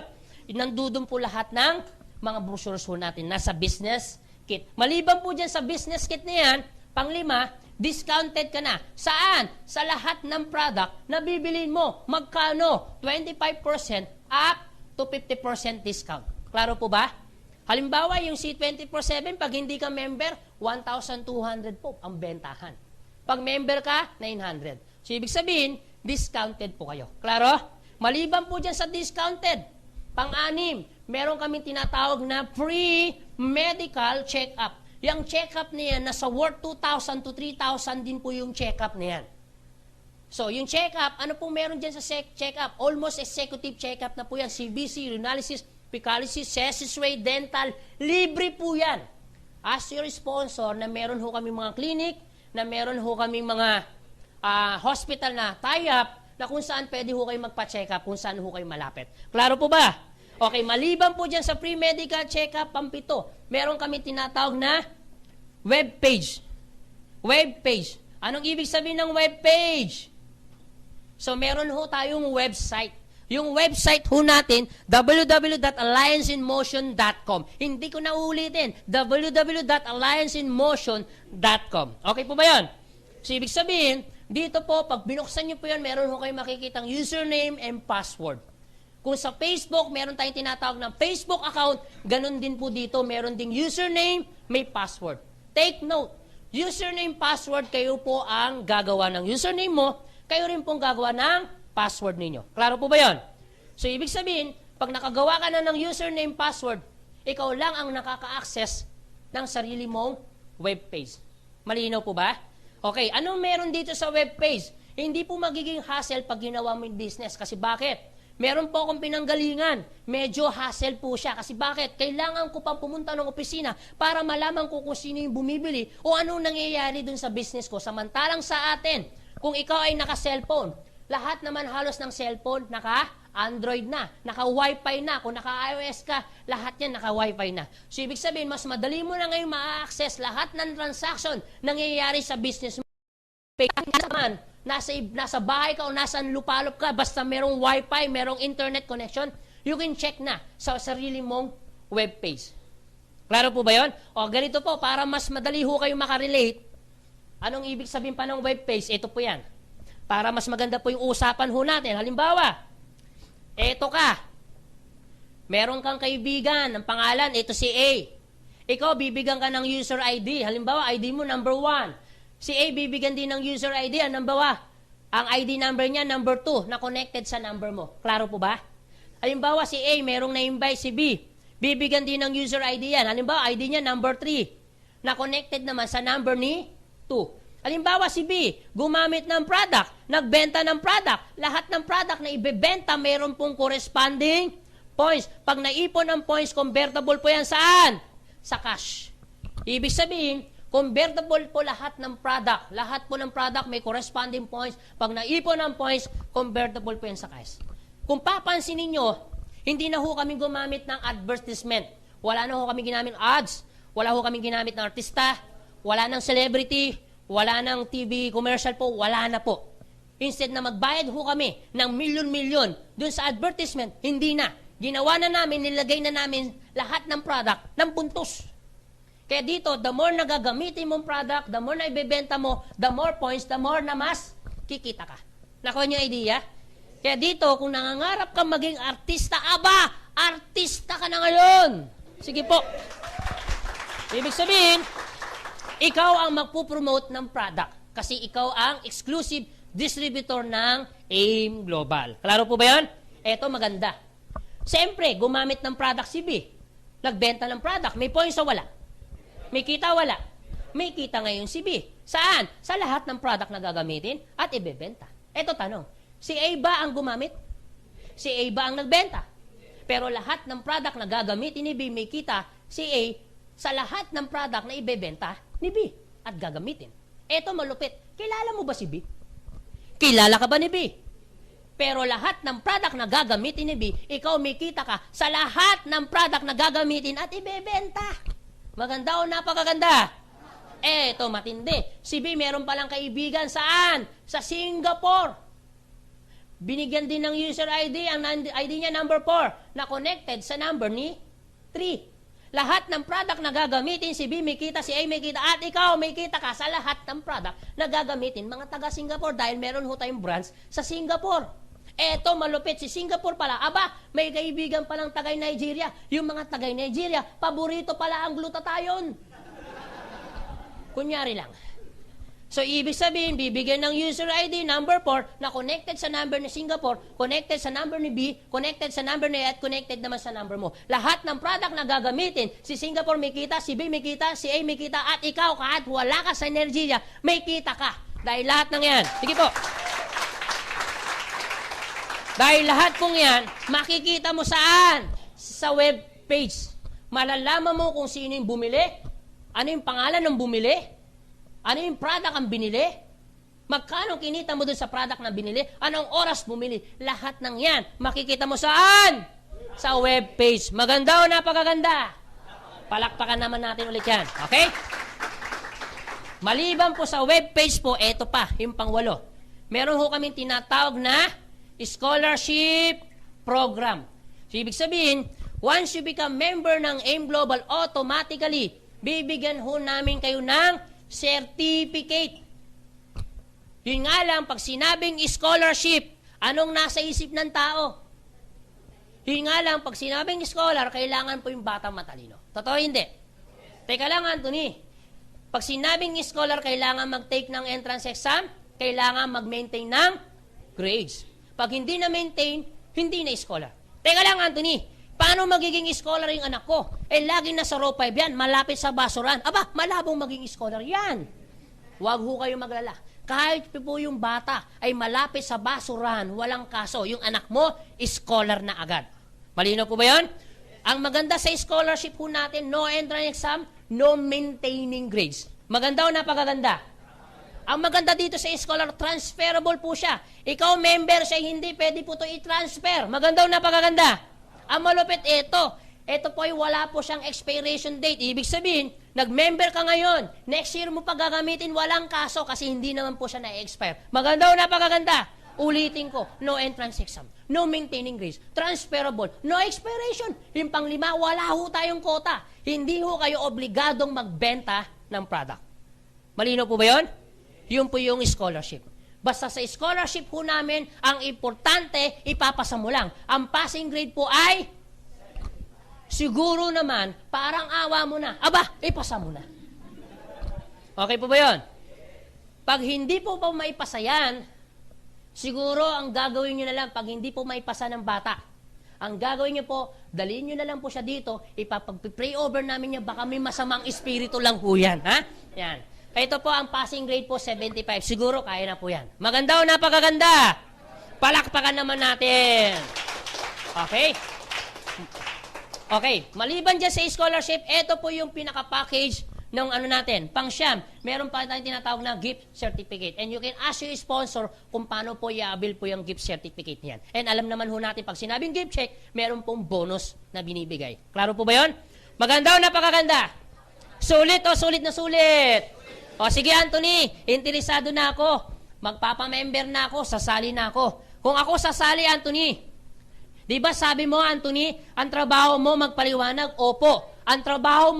S2: Nandudun po lahat ng mga brochures po natin nasa business kit. Maliban po dyan sa business kit na yan, panglima, discounted ka na. Saan? Sa lahat ng product na bibilin mo. Magkano? 25% up to 50% discount. Klaro po ba? Halimbawa, yung C24/7, pag hindi ka member, 1,200 po ang bentahan. Pag member ka, 900. So, ibig sabihin, discounted po kayo. Klaro? Maliban po dyan sa discounted, pang-anim, meron kami tinatawag na free medical check-up. Yung check-up na yan, nasa worth 2,000 to 3,000 din po yung check-up na yan. So, yung check-up, ano pong meron dyan sa check-up? Almost executive check-up na po yan. CBC, urinalysis, Picalysis, Cecil Dental, libre po yan. As your sponsor, na meron ho kami mga clinic, na meron ho kami mga hospital na tie-up, na kung saan pwede ho kayo magpa-check up, kung saan ho kayo malapit. Klaro po ba? Okay, maliban po dyan sa free medical check-up, pampito, meron kami tinatawag na web page. Web page. Anong ibig sabihin ng web page? So, meron ho tayong website. Yung website ho natin, www.allianceinmotion.com. Hindi ko na uulitin, www.allianceinmotion.com. Okay po ba yun? So, ibig sabihin, dito po, pag binuksan nyo po yan, meron ho kayo makikitang username and password. Kung sa Facebook, meron tayong tinatawag na Facebook account, ganun din po dito, meron ding username, may password. Take note, username, password, kayo po ang gagawa ng username mo, kayo rin pong gagawa ng password ninyo. Klaro po ba yun? So, ibig sabihin, pag nakagawa ka na ng username, password, ikaw lang ang nakaka-access ng sarili mong webpage. Malinaw po ba? Okay, anong meron dito sa webpage? Hindi po magiging hassle pag ginawa mo yung business. Kasi bakit? Meron po akong pinanggalingan. Medyo hassle po siya. Kasi bakit? Kailangan ko pang pumunta ng opisina para malaman ko kung sino yung bumibili o anong nangyayari dun sa business ko. Samantalang sa atin, kung ikaw ay naka-cellphone, lahat naman halos ng cellphone, naka-Android na, naka-Wi-Fi na. Kung naka-iOS ka, lahat yan naka-Wi-Fi na. So, ibig sabihin, mas madali mo na ngayon ma-access lahat ng transaction nangyayari sa business mo. Naman, nasa bahay ka o nasa lupalop ka, basta merong Wi-Fi, merong internet connection, you can check na sa sarili mong webpage. Klaro po ba yun? O, ganito po, para mas madali ho kayo makarelate, anong ibig sabihin pa ng webpage? Ito po yan. Para mas maganda po yung usapan ho natin. Halimbawa, eto ka. Meron kang kaibigan, ang pangalan, ito si A. Ikaw, bibigyan ka ng user ID. Halimbawa, ID mo, number 1. Si A, bibigyan din ng user ID. Halimbawa, ang ID number niya, number 2, na connected sa number mo. Klaro po ba? Halimbawa, si A, merong na-invite si B. Bibigyan din ng user ID yan. Halimbawa, ID niya, number 3. na connected naman sa number ni 2. Halimbawa si B, gumamit ng product, nagbenta ng product. Lahat ng product na ibebenta, meron pong corresponding points. Pag naipon ang points, convertible po yan saan? Sa cash. Ibig sabihin, convertible po lahat ng product. Lahat po ng product may corresponding points. Pag naipon ang points, convertible po yan sa cash. Kung papansin ninyo, hindi na ho kami gumamit ng advertisement. Wala na ho kami ginamit ng ads. Wala ho kami ginamit ng artista. Wala ng celebrity. Wala ng TV commercial po. Wala na po. Instead na magbayad ho kami ng milyon-milyon dun sa advertisement, hindi na. Ginawa na namin, nilagay na namin lahat ng product ng puntos. Kaya dito, the more na gagamitin mong product, the more na ibebenta mo, the more points, the more na mas kikita ka. Nakuha niyo idea? Kaya dito, kung nangangarap kang maging artista, aba, artista ka na ngayon. Sige po. Ibig sabihin, ikaw ang magpupromote ng product. Kasi ikaw ang exclusive distributor ng AIM Global. Klaro po ba yan? Eto, maganda. Siyempre, gumamit ng product si B. Nagbenta ng product. May points o wala? May kita wala? May kita ngayon si B. Saan? Sa lahat ng product na gagamitin at ibebenta. Eto tanong, si A ba ang gumamit? Si A ba ang nagbenta? Pero lahat ng product na gagamitin ni B, may kita si A sa lahat ng product na ibebenta ni B at gagamitin. Eto malupit. Kilala mo ba si B? Kilala ka ba ni B? Pero lahat ng product na gagamitin ni B, ikaw may kita ka sa lahat ng product na gagamitin at ibebenta. Maganda o napakaganda? Eto, matindi. Si B meron palang kaibigan saan? Sa Singapore. Binigyan din ng user ID, ang ID niya number 4, na connected sa number ni 3. Lahat ng product na gagamitin, si B may kita, si A may kita, at ikaw may kita ka sa lahat ng product na gagamitin mga taga-Singapore dahil meron ho tayong branch sa Singapore. Eto, malupit si Singapore pala. Aba, may kaibigan palang tagay-Nigeria. Yung mga tagay-Nigeria, paborito pala ang glutathione. Kunyari lang. So, ibig sabihin, bibigyan ng user ID number 4 na connected sa number ni Singapore, connected sa number ni B, connected sa number ni A, at connected naman sa number mo. Lahat ng product na gagamitin, si Singapore may kita, si B may kita, si A may kita, at ikaw, kahit wala ka sa Nigeria, may kita ka. Dahil lahat ng yan. Sige po. Dahil lahat pong yan, makikita mo saan? Sa web page. Malalaman mo kung sino yung bumili, ano yung pangalan ng bumili, ano yung product ang binili, magkano kinita mo dun sa product na binili, anong oras bumili, lahat ng yan, makikita mo saan? Sa web page. Maganda o napakaganda? Palakpakan naman natin ulit yan. Okay? Maliban po sa web page po, eto pa, yung pang-8. Meron ho kaming tinatawag na scholarship program. So, ibig sabihin, once you become member ng AIM Global, automatically, bibigyan ho namin kayo ng certificate. Yun nga lang, pag sinabing scholarship, anong nasa isip ng tao? Yun nga lang, pag sinabing scholar, kailangan po yung batang matalino. Totoo hindi? Teka lang, Anthony. Pag sinabing scholar, kailangan mag-take ng entrance exam, kailangan mag-maintain ng grades. Pag hindi na-maintain, hindi na scholar. Teka lang, Anthony. Paano magiging scholar yung anak ko? Eh, lagi nasa row 5 yan, malapit sa basuran. Aba, malabong maging scholar yan. Huwag ho kayo maglala. Kahit po yung bata ay malapit sa basuran, walang kaso, yung anak mo, scholar na agad. Malinaw po ba yun? Ang maganda sa scholarship po natin, no entrance exam, no maintaining grades. Maganda o napakaganda? Ang maganda dito sa scholar, transferable po siya. Ikaw member siya, hindi pwede po ito i-transfer. Maganda o napakaganda? Ang malupit ito po ay wala po siyang expiration date. Ibig sabihin, nag-member ka ngayon, next year mo pa gagamitin, walang kaso kasi hindi naman po siya na-expire. Maganda o napakaganda? Ulitin ko, no entrance exam, no maintaining grades, transferable, no expiration. Yung pang-5, wala ho tayong quota. Hindi ho kayo obligadong magbenta ng product. Malinaw po ba yun? Yun po yung scholarship. Basta sa scholarship po namin, ang importante, ipapasa mo lang. Ang passing grade po ay, siguro naman, parang awa mo na. Aba, ipasa mo na. Okay po ba yun? Pag hindi po maipasa yan, siguro ang gagawin nyo na lang, pag hindi po maipasa ng bata, Ang gagawin niyo po, dalhin niyo na lang po siya dito, ipapag-pray over namin niya, baka may masamang espiritu lang po yan. Ha? Yan. Ito po, ang passing grade po, 75. Siguro, kaya na po yan. Maganda o napakaganda? Palakpakan naman natin. Okay? Okay, maliban dyan sa scholarship, ito po yung pinaka-package ng ano natin, pang-siyam. Meron pa tayong tinatawag na gift certificate. And you can ask your sponsor kung paano po i-avail po yung gift certificate niyan. And alam naman ho natin, pag sinabing gift check, meron pong bonus na binibigay. Klaro po ba yun? Maganda o napakaganda? Sulit o sulit na sulit? O sige Anthony, interesado na ako. Magpapamember na ako, sasali na ako. Kung ako sasali, Anthony, di ba sabi mo, Anthony, ang trabaho mo magpaliwanag? Opo. Ang trabaho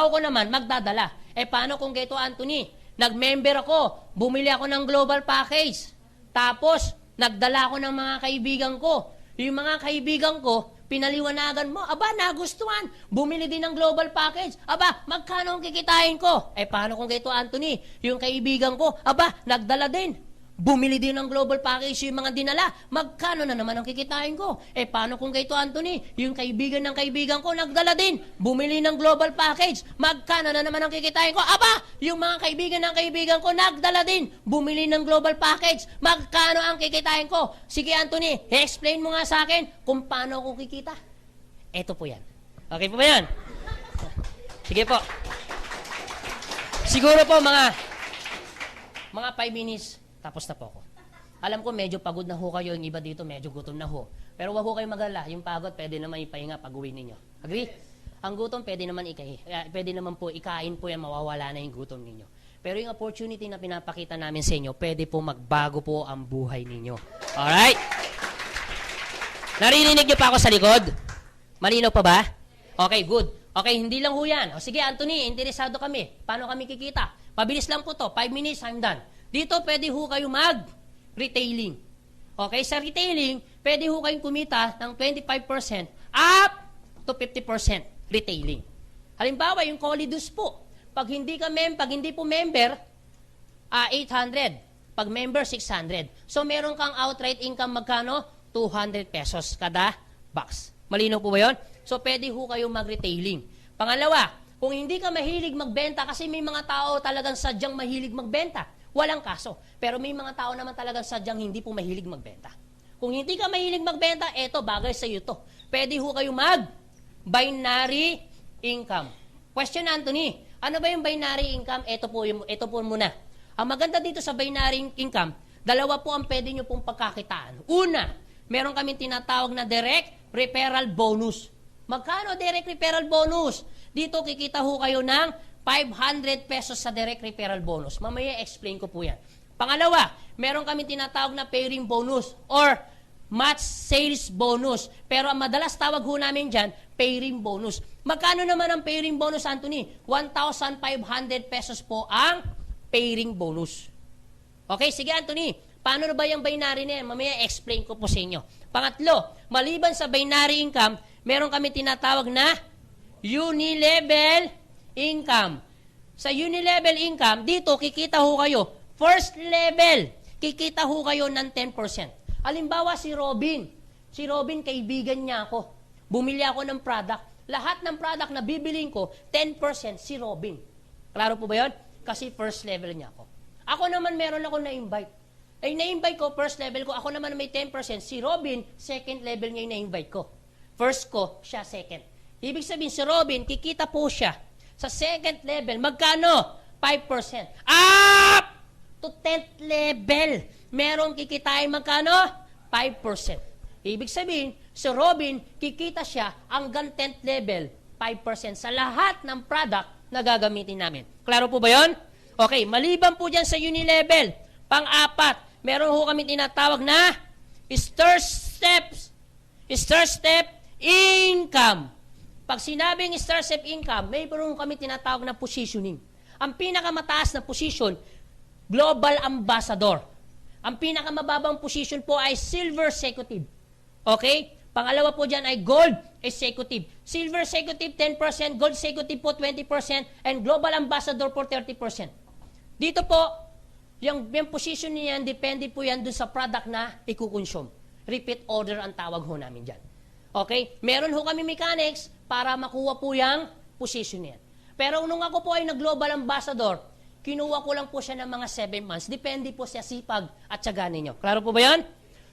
S2: ko naman magdadala. Paano kung gito, Anthony? Nag-member ako, bumili ako ng global package. Tapos, nagdala ako ng mga kaibigan ko. Yung mga kaibigan ko, pinaliwanagan mo, aba, nagustuhan. Bumili din ng global package. Aba, magkano ang kikitain ko? Paano kung gito, Anthony? Yung kaibigan ko, aba, nagdala din. Bumili din ng global package yung mga dinala. Magkano na naman ang kikitain ko? Paano kung kay Anthony, yung kaibigan ng kaibigan ko, nagdala din. Bumili ng global package. Magkano na naman ang kikitain ko? Aba, yung mga kaibigan ng kaibigan ko, nagdala din. Bumili ng global package. Magkano ang kikitain ko? Sige, Anthony, explain mo nga sa akin kung paano ako kikita. Ito po yan. Okay po ba yan? Sige po. Siguro po mga 5 minutes, tapos na po ako. Alam ko medyo pagod na ho kayo, yung iba dito medyo gutom na ho. Pero wag ho kayo magala, yung pagod pwede naman ipahinga pag uwi ninyo. Agree? Ang gutom pwede naman pwede naman po ikain po yan, mawawala na yung gutom ninyo. Pero yung opportunity na pinapakita namin sa inyo, pwede po magbago po ang buhay ninyo. Alright? Naririnig niyo pa ako sa likod? Malinaw pa ba? Okay, good. Okay, hindi lang ho yan. O sige, Anthony, interesado kami. Paano kami kikita? Pabilis lang po to. 5 minutes, I'm done. Dito, pwede ho kayo mag-retailing. Okay, sa retailing, pwede ho kayong kumita ng 25% up to 50% retailing. Halimbawa, yung Colidus po. Pag hindi po member, 800. Pag member, 600. So, meron kang outright income magkano? 200 pesos kada box. Malinaw po ba yun? So, pwede ho kayo mag-retailing. Pangalawa, kung hindi ka mahilig magbenta, kasi may mga tao talagang sadyang mahilig magbenta, walang kaso. Pero may mga tao naman talagang sadyang hindi po mahilig magbenta. Kung hindi ka mahilig magbenta, eto, bagay sa iyo to. Pwede ho kayo mag-binary income. Question, Anthony, ano ba yung binary income? Ito po muna. Ang maganda dito sa binary income, dalawa po ang pwede nyo pong pagkakitaan. Una, meron kami tinatawag na direct referral bonus. Magkano direct referral bonus? Dito kikita ho kayo ng 500 pesos sa direct referral bonus. Mamaya explain ko po yan. Pangalawa, meron kami tinatawag na pairing bonus or match sales bonus. Pero ang madalas tawag ho namin dyan, pairing bonus. Magkano naman ang pairing bonus, Anthony? 1,500 pesos po ang pairing bonus. Okay, sige Anthony, paano na ba yung binary na yan? Mamaya explain ko po sa inyo. Pangatlo, maliban sa binary income, meron kami tinatawag na unilevel income. Sa unilevel income, dito kikita ho kayo, first level, kikita ho kayo ng 10%. Halimbawa si Robin. Si Robin, kaibigan niya ako. Bumili ako ng product. Lahat ng product na bibiling ko, 10% si Robin. Klaro po ba yun? Kasi first level niya ako. Ako naman meron ako na-invite. Na-invite ko, first level ko. Ako naman may 10%. Si Robin, second level niya yung na-invite ko. First ko, siya second. Ibig sabihin, si Robin, kikita po siya sa second level. Magkano? 5%. Up to 10th level. Merong kikitain magkano? 5%. Ibig sabihin, si Robin, kikita siya hanggang 10th level, 5% sa lahat ng product na gagamitin namin. Klaro po ba yun? Okay, maliban po dyan sa unilevel. Pang-apat, meron ho kami tinatawag na star step income. Pag sinabing star step income, mayroon kami tinatawag na positioning. Ang pinakamataas na position, global ambassador. Ang pinakamababang position po ay silver executive. Okay? Pangalawa po dyan ay gold executive. Silver executive 10%, gold executive po 20%, and global ambassador po 30%. Dito po, yung position niyan, depende po yan dun sa product na ikukonsume. Repeat order ang tawag ho namin dyan. Okay? Meron ho kami mechanics para makuha po yung position niyan. Pero nung ako po ay nag-global ambassador, kinuha ko lang po siya ng mga 7 months. Depende po sa sipag at tiyaga ninyo. Klaro po ba yan?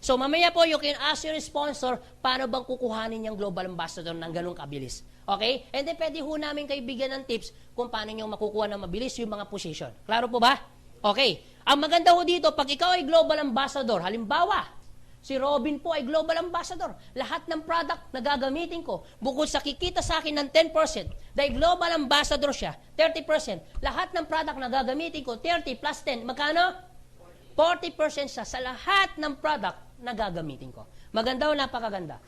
S2: So mamaya po, you can ask your sponsor, paano bang kukuhanin yung global ambassador ng ganung kabilis? Okay? And then pwede ho namin kayo bigyan ng tips kung paano nyo makukuha ng mabilis yung mga position. Klaro po ba? Okay. Ang maganda ho dito, pag ikaw ay global ambassador, halimbawa, si Robin po ay global ambassador. Lahat ng product na gagamitin ko, bukod sa kikita sa akin ng 10%, dahil global ambassador siya, 30%. Lahat ng product na gagamitin ko, 30 plus 10, magkano? 40% siya sa lahat ng product na gagamitin ko. Maganda o napakaganda?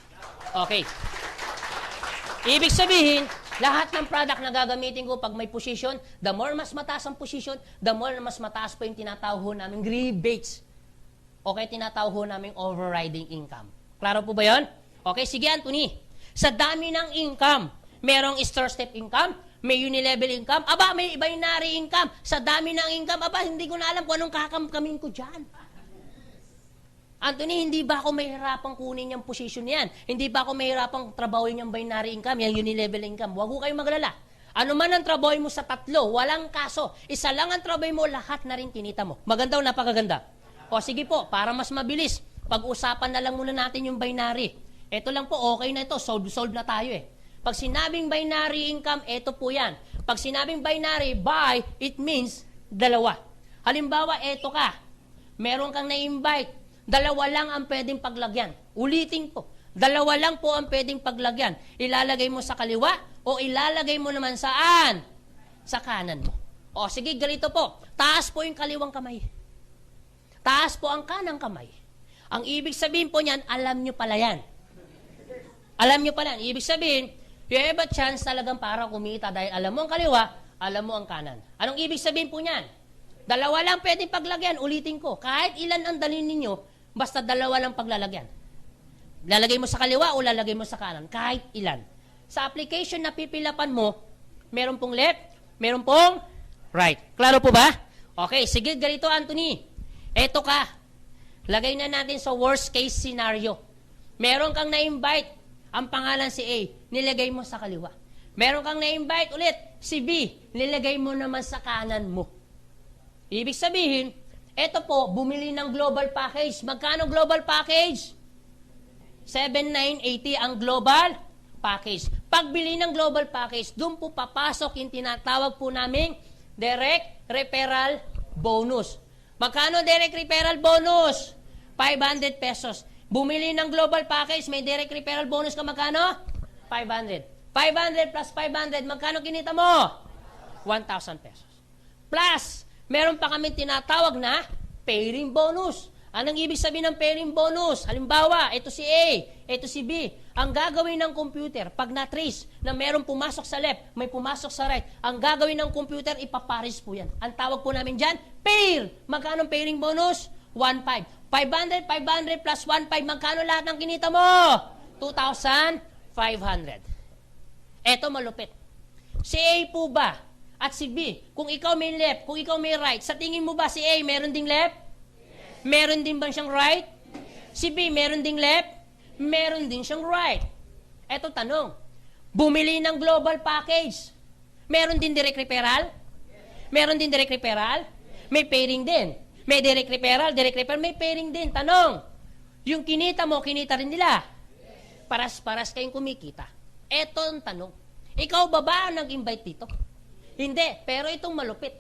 S2: Okay. Ibig sabihin, lahat ng product na gagamitin ko pag may position, the more mas mataas ang position, the more mas mataas pa yung tinatawag ho namin rebates. Okay, tinatawag ho namin overriding income. Klaro po ba yun? Okay, sige Anthony. Sa dami ng income, merong star-step income, may unilevel income, aba, may binary income. Sa dami ng income, aba, hindi ko na alam kung anong kakamkamin ko dyan. Anthony, hindi ba ako mahirapang kunin yung position yan? Hindi ba ako mahirapang trabahoin yung binary income, yung unilevel income? Huwag ko kayong maglala. Ano man ang trabaho mo sa tatlo, walang kaso. Isa lang ang trabaho mo, lahat na rin kinita mo. Maganda o napakaganda? O sige po, para mas mabilis, pag-usapan na lang muna natin yung binary. Ito lang po, okay na ito, solve na tayo eh. Pag sinabing binary income, ito po yan. Pag sinabing binary, by, it means dalawa. Halimbawa, ito ka, meron kang na-invite, dalawa lang ang pwedeng paglagyan. Ulitin ko, dalawa lang po ang pwedeng paglagyan. Ilalagay mo sa kaliwa o ilalagay mo naman saan? Sa kanan mo. O sige, ganito po. Taas po yung kaliwang kamay. Taas po ang kanang kamay. Ang ibig sabihin po niyan, alam nyo pala yan. Alam nyo pala. Ibig sabihin, you have a chance talagang para kumita dahil alam mo ang kaliwa, alam mo ang kanan. Anong ibig sabihin po niyan? Dalawa lang pwedeng paglagyan. Ulitin ko. Kahit ilan ang dalhin ninyo, basta dalawa lang paglalagyan. Lalagay mo sa kaliwa o lalagay mo sa kanan. Kahit ilan. Sa application na pipilapan mo, meron pong left, meron pong right. Klaro po ba? Okay, sige, ganito Anthony. Eto ka. Lagay na natin sa worst case scenario. Meron kang na-invite, ang pangalan si A, nilagay mo sa kaliwa. Meron kang na-invite ulit, si B, nilagay mo naman sa kanan mo. Ibig sabihin, eto po, bumili ng global package. Magkano global package? 7,980 ang global package. Pagbili ng global package, doon po papasok yung tinatawag po naming direct referral bonus. Magkano direct referral bonus? 500 pesos. Bumili ng global package, may direct referral bonus ka magkano? 500. 500 plus 500, magkano kinita mo? 1,000 pesos. Plus, meron pa kami tinatawag na pairing bonus. Anong ibig sabihin ng pairing bonus? Halimbawa, ito si A, ito si B. Ang gagawin ng computer, pag na-trace na meron pumasok sa left, may pumasok sa right, ang gagawin ng computer, ipapares po yan. Ang tawag po namin dyan, pair. Magkano pairing bonus? 1,500. 500 plus 1,500, magkano lahat ng kinita mo? 2,500. Eto malupit. Si A po ba? At si B, kung ikaw may left, kung ikaw may right, sa tingin mo ba si A meron ding left? Yes. Meron din ba siyang right? Yes. Si B meron ding left? Meron din siyang right. Eto tanong, bumili ng global package, meron din direct referral? Yes. Meron din direct referral? Yes. May pairing din. May direct referral, may pairing din. Tanong, yung kinita mo, kinita rin nila? Yes. Paras-paras kayong kumikita. Eto ang tanong, ikaw ba ang nag-invite dito? Hindi, pero itong malupit.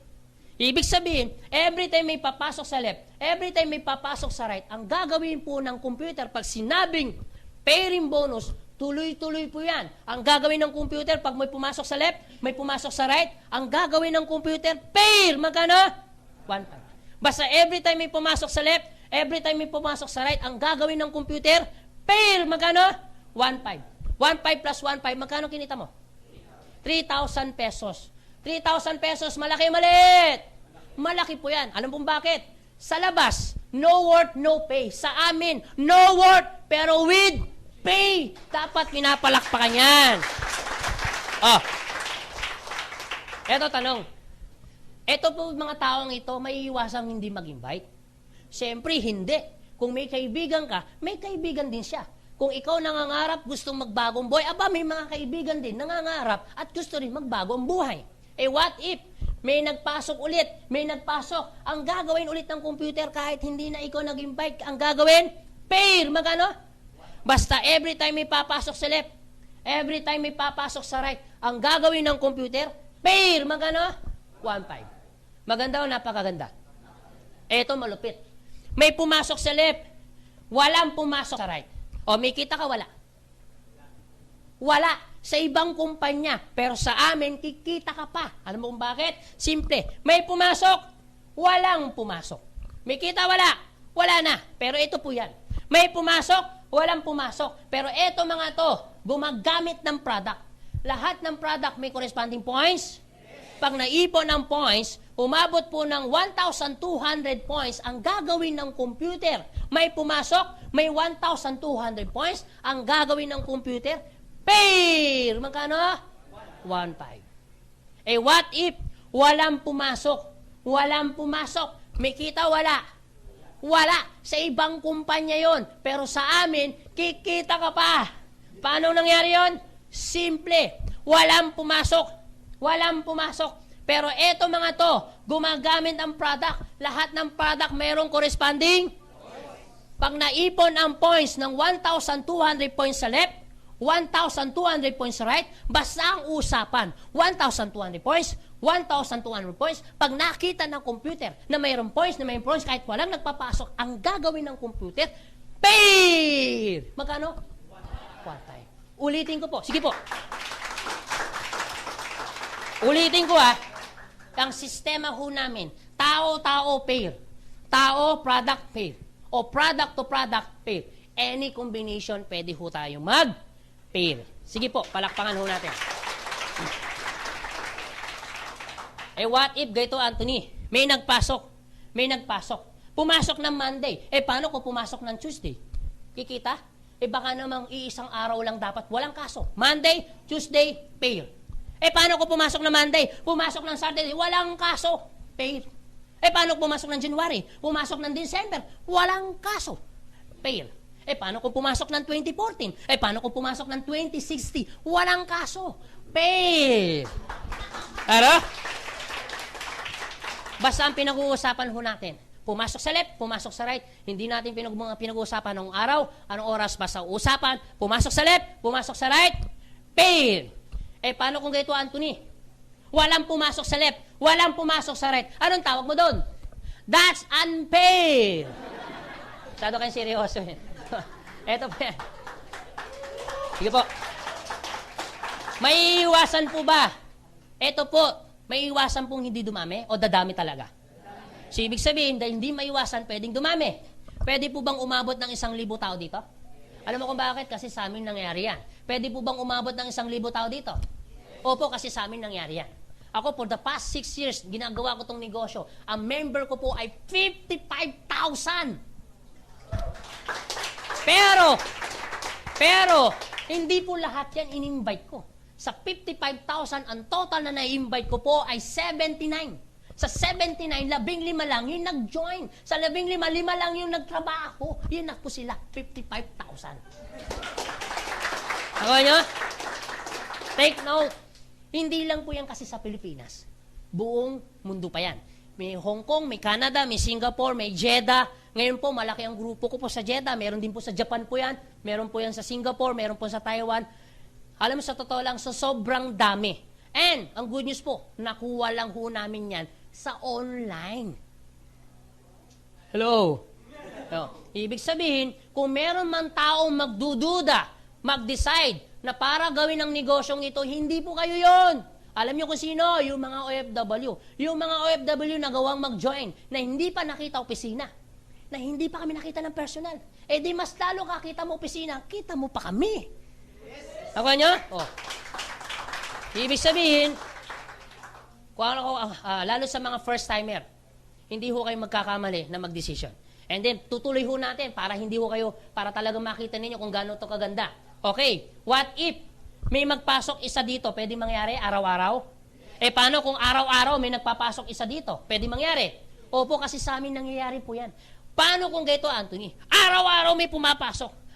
S2: Ibig sabihin, every time may papasok sa left, every time may papasok sa right, ang gagawin po ng computer, pag sinabing pairing bonus, tuloy-tuloy po yan. Ang gagawin ng computer, pag may pumasok sa left, may pumasok sa right, ang gagawin ng computer, pair! Magkano? 1,500. Basta every time may pumasok sa left, every time may pumasok sa right, ang gagawin ng computer, pair! Magkano? 1,500. 1,500 plus 1,500, magkano kinita mo? 3,000 pesos. 3,000 pesos, malaki maliit. Malaki po yan. Alam pong bakit? Sa labas, no worth, no pay. Sa amin, no worth, pero with pay. Dapat pinapalakpakan yan. Oh. Eto tanong. Eto po mga taong ito, may iwasang hindi mag-invite. Siyempre, hindi. Kung may kaibigan ka, may kaibigan din siya. Kung ikaw nangangarap, gustong magbagong buhay, aba, may mga kaibigan din nangangarap at gusto rin magbago ang buhay. Eh what if may nagpasok ulit, may nagpasok, ang gagawin ulit ng computer kahit hindi na ikaw nag-invite, ang gagawin, pair, magano? Basta every time may papasok sa left, every time may papasok sa right, ang gagawin ng computer, pair, magano? 1.5. Maganda o napakaganda? Eto malupit. May pumasok sa left, walang pumasok sa right. O may kita ka, wala. Wala. Sa ibang kumpanya. Pero sa amin, kikita ka pa. Alam mo kung bakit? Simple. May pumasok, walang pumasok. May kita, wala. Wala na. Pero ito po yan. May pumasok, walang pumasok. Pero ito mga to, gumagamit ng product. Lahat ng product may corresponding points. Pag naipon ng points, umabot po ng 1,200 points ang gagawin ng computer. May pumasok, may 1,200 points ang gagawin ng computer. Pair! Magkano? 1.5. Eh what if walang pumasok? Walang pumasok. May kita, wala. Wala. Sa ibang kumpanya yon. Pero sa amin, kikita ka pa. Paano nangyari yon? Simple. Walang pumasok. Walang pumasok. Pero eto mga to, gumagamit ang product. Lahat ng product mayroong corresponding. Pag naipon ang points ng 1,200 points sa left, 1,200 points sa right, basta ang usapan, 1,200 points, 1,200 points. Pag nakita ng computer na mayroong points, kahit walang nagpapasok, ang gagawin ng computer, pair! Magkano? 1.5. Ulitin ko po. Sige po. Ulitin ko ang sistema ho namin, tao-tao pair, tao, product pair, o product to product pair. Any combination, pwede ho tayong mag-pair. Sige po, palakpakan ho natin. Eh what if, ganito Anthony, may nagpasok. Pumasok ng Monday. Eh paano kung pumasok ng Tuesday? Kikita? Eh baka namang iisang araw lang dapat, walang kaso. Monday, Tuesday, pair. Eh, paano kung pumasok na Monday? Pumasok ng Saturday? Walang kaso. Pair. Eh, paano kung pumasok ng January? Pumasok ng December? Walang kaso. Pair. Eh, paano kung pumasok ng 2014? Eh, paano kung pumasok ng 2060? Walang kaso. Pair. Ano? Basta ang pinag-uusapan ho natin. Pumasok sa left, pumasok sa right. Hindi natin pinag-uusapan ng araw, anong oras ba sa usapan. Pumasok sa left, pumasok sa right. Pair. Eh, paano kung ganito, Anthony? Walang pumasok sa left, walang pumasok sa right. Anong tawag mo doon? That's unfair. Masyado kayong seryoso. Eto pa yan. Sige po. May iwasan po ba? Eto po, may iwasan pong hindi dumami o dadami talaga? So, ibig sabihin, dahil hindi maiwasan, pwedeng dumami. Pwede po bang umabot ng 1,000 tao dito? Alam mo kung bakit? Kasi sa amin nangyari yan. Pwede po bang umabot ng 1,000 tao dito? Opo, kasi sa amin nangyari yan. Ako, for the past 6 years, ginagawa ko tong negosyo. Ang member ko po ay 55,000. Pero, hindi po lahat yan in-invite ko. Sa 55,000, ang total na na-invite ko po ay 79. Sa 79, 15 lang yung nag-join. Sa 15, 5 lang yung nagtrabaho. Yun na po sila, 55,000. Ako nyo? Take note. Hindi lang po yan kasi sa Pilipinas. Buong mundo pa yan. May Hong Kong, may Canada, may Singapore, may Jeddah. Ngayon po, malaki ang grupo ko po sa Jeddah. Meron din po sa Japan po yan. Meron po yan sa Singapore. Meron po sa Taiwan. Alam mo, sa totoo lang, sa sobrang dami. And, ang good news po, nakuha lang ho namin yan sa online. Hello? No. Ibig sabihin, kung meron man taong magdududa, mag-decide na para gawin ang negosyong ito, hindi po kayo yon. Alam niyo kung sino? Yung mga OFW. Yung mga OFW na gawang mag-join, na hindi pa nakita opisina, na hindi pa kami nakita ng personal. Eh di mas lalo kakita mo opisina, kita mo pa kami. Ako nyo? Oh. Ibig sabihin, lalo sa mga first-timer, hindi ho kayo magkakamali na mag-decision. And then, tutuloy ho natin para hindi ho kayo, para talagang makita ninyo kung gano'n ito kaganda. Okay, what if may magpasok isa dito? Pwede mangyari araw-araw? Eh, paano kung araw-araw may nagpapasok isa dito? Pwede mangyari? Opo, kasi sa amin nangyayari po yan. Paano kung ganito, Anthony? Araw-araw may pumapasok.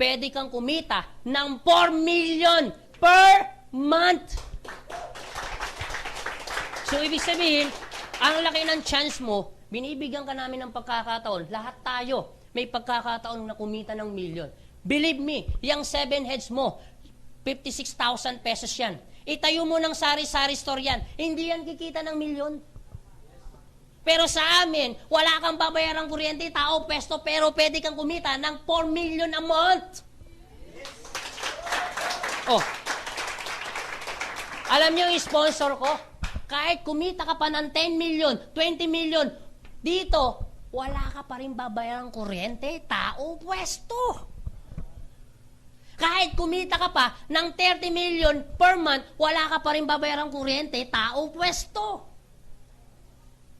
S2: pwede kang kumita ng 4 million per month. So, ibig sabihin, ang laki ng chance mo, binibigyan ka namin ng pagkakataon. Lahat tayo may pagkakataon na kumita ng million. Believe me, yung 7 heads mo, 56,000 pesos yan. Itayo mo ng sari-sari store yan. Hindi yan kikita ng milyon. Pero sa amin, wala kang babayarang kuryente, tao, pesto, pero pwede kang kumita ng 4 million a month. Oh. Alam niyo yung sponsor ko? Kahit kumita ka pa ng 10 million, 20 million, dito, wala ka pa rin babayarang kuryente, tao, pwesto. Kahit kumita ka pa ng 30 million per month, wala ka pa rin babayarang kuryente, tao, pwesto.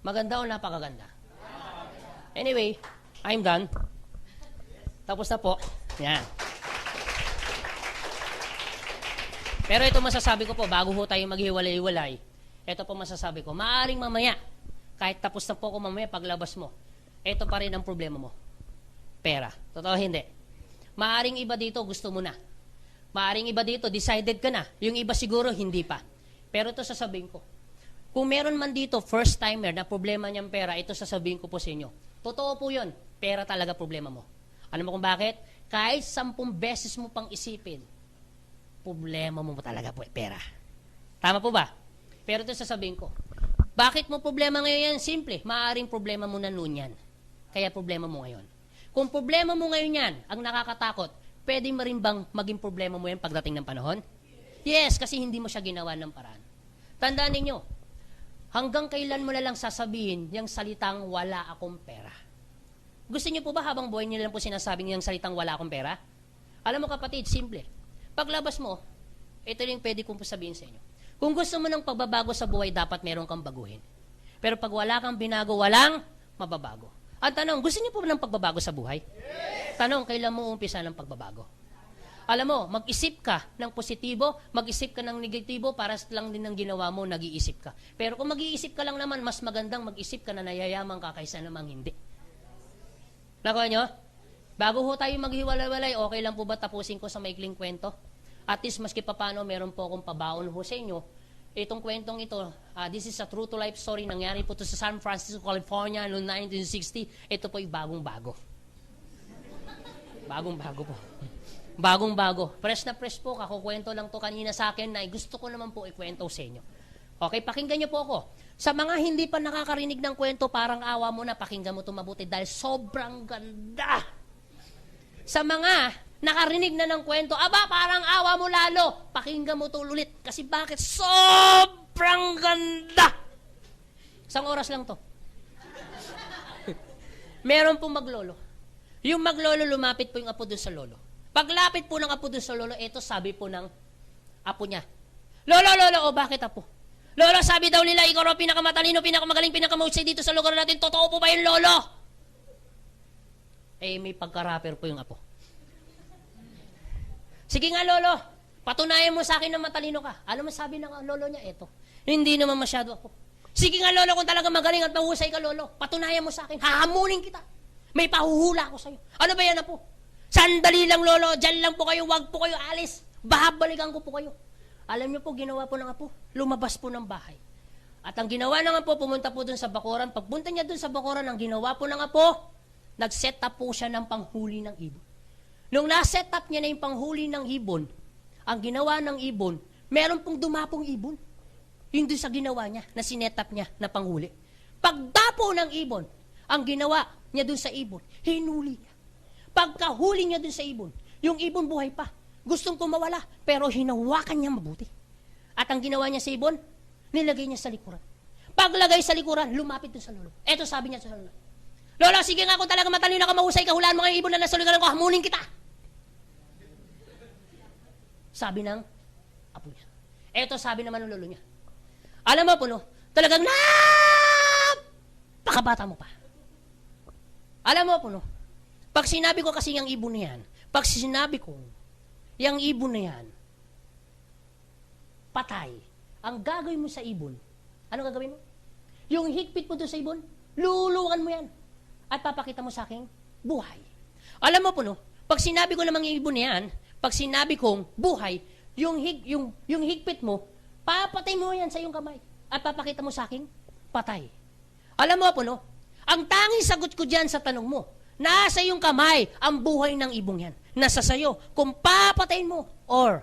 S2: Maganda o napakaganda? Anyway, I'm done. Tapos na po. Yan. Pero ito masasabi ko po, bago ho tayo maghiwalay-hiwalay, ito po masasabi ko, maaaring mamaya, kahit tapos na po ako mamaya, paglabas mo, ito pa rin ang problema mo. Pera. Totoo hindi? Maaaring iba dito, gusto mo na. Maaaring iba dito, decided ka na. Yung iba siguro, hindi pa. Pero ito sasabihin ko, kung meron man dito, first timer na problema niyang pera, ito sasabihin ko po sa inyo. Totoo po yun. Pera talaga problema mo. Alam mo kung bakit? Kahit 10 beses mo pang isipin, problema mo talaga po pera. Tama po ba? Pero ito sasabihin ko. Bakit mo problema ngayon yan? Simple. Maaaring problema mo na noon yan. Kaya problema mo ngayon. Kung problema mo ngayon yan, ang nakakatakot, pwede mo rin bang maging problema mo yan pagdating ng panahon? Yes, kasi hindi mo siya ginawa ng paraan. Tandaan ninyo, hanggang kailan mo na lang sasabihin yung salitang wala akong pera? Gusto niyo po ba habang buhay niyo lang po sinasabing yung salitang wala akong pera? Alam mo kapatid, simple. Paglabas mo, ito yung pwede kong sabihin sa inyo. Kung gusto mo ng pagbabago sa buhay, dapat meron kang baguhin. Pero pag wala kang binago, walang mababago. Ang tanong, gusto niyo po ba ng pagbabago sa buhay? Yes! Tanong, kailan mo umpisa ng pagbabago? Alam mo, mag-isip ka ng positibo, mag-isip ka ng negatibo, para lang din ng ginawa mo, nag-iisip ka. Pero kung mag-iisip ka lang naman, mas magandang mag-isip ka na nayayaman ka kaysa namang hindi. Nakuha nyo? Bago ho tayo maghiwalay-walay, okay lang po ba tapusin ko sa maikling kwento? At least, maski papano, meron po akong pabaon ho sa inyo. Itong kwentong ito, this is a true to life story. Nangyari po ito sa San Francisco, California, noong 1960. Ito po ay bagong-bago. Bagong-bago po. Bagong-bago. Fresh na fresh po. Kakukwento lang to kanina sa akin na gusto ko naman po ikwento sa inyo. Okay, pakinggan niyo po ako. Sa mga hindi pa nakakarinig ng kwento, parang awa mo na, pakinggan mo ito mabuti dahil sobrang ganda. Sa mga nakarinig na ng kwento, aba, parang awa mo lalo, pakinggan mo ito ulit. Kasi bakit? Sobrang ganda. Isang oras lang to. Meron pong maglolo. Yung maglolo, lumapit po yung apo doon sa lolo. Paglapit po ng apo doon sa lolo, eto sabi po ng apo niya, Lolo, o bakit apo? Lolo, sabi daw nila, ikaw raw pinakamatalino, pinakamagaling, pinakamahusay dito sa lugar natin. Totoo po ba yun, lolo? Eh, may pagka-rapper po yung apo. Sige nga, lolo, patunayan mo sa akin na matalino ka. Ano sabi ng lolo niya? Eto, hindi naman masyado ako. Sige nga, lolo, kung talaga magaling at mahusay ka, lolo, patunayan mo sa akin, hahamunin kita. May pahuhula ako sa'yo. Ano ba yan, apo? Sandali lang, lolo, dyan lang po kayo, wag po kayo alis. Babalikan ko po kayo. Alam niyo po, ginawa po ng apo, lumabas po ng bahay. At ang ginawa ng apo, pumunta po dun sa bakuran. Pagpunta niya dun sa bakuran, ang ginawa po ng apo, nag-set up po siya ng panghuli ng ibon. Nung na-set up niya na yung panghuli ng ibon, ang ginawa ng ibon, meron pong dumapong ibon. Yung dun sa ginawa niya, na sinet up niya na panghuli. Pagdapo ng ibon, ang ginawa niya dun sa ibon, hinuli niya. Pagkahuli niya dun sa ibon, yung ibon buhay pa. Gustong kumawala, pero hinawakan niya mabuti. At ang ginawa niya sa ibon, nilagay niya sa likuran. Paglagay sa likuran, lumapit dun sa lolo. Eto sabi niya sa lolo, Lolo, sige nga kung talaga matalino ka, mahusay ka, hulaan mo nga yung ibon na nasa likuran ko, hamunin kita. Sabi ng apo niya. Eto sabi naman ng lolo niya. Alam mo po, no, talagang pakabata mo pa. Alam mo po, no, pag sinabi ko kasi yung ibon na yan, pag sinabi ko, yung ibon na yan, patay, ang gagawin mo sa ibon, ano gagawin mo? Yung higpit mo doon sa ibon, lulukan mo yan. At papakita mo sa akin, buhay. Alam mo po, no, Pag sinabi ko namang ibon na yan, pag sinabi kong buhay, yung higpit mo, papatay mo yan sa iyong kamay. At papakita mo sa akin, patay. Alam mo po, no? Ang tanging sagot ko dyan sa tanong mo, nasa iyong kamay ang buhay ng ibong yan. Nasa sayo kung papatayin mo or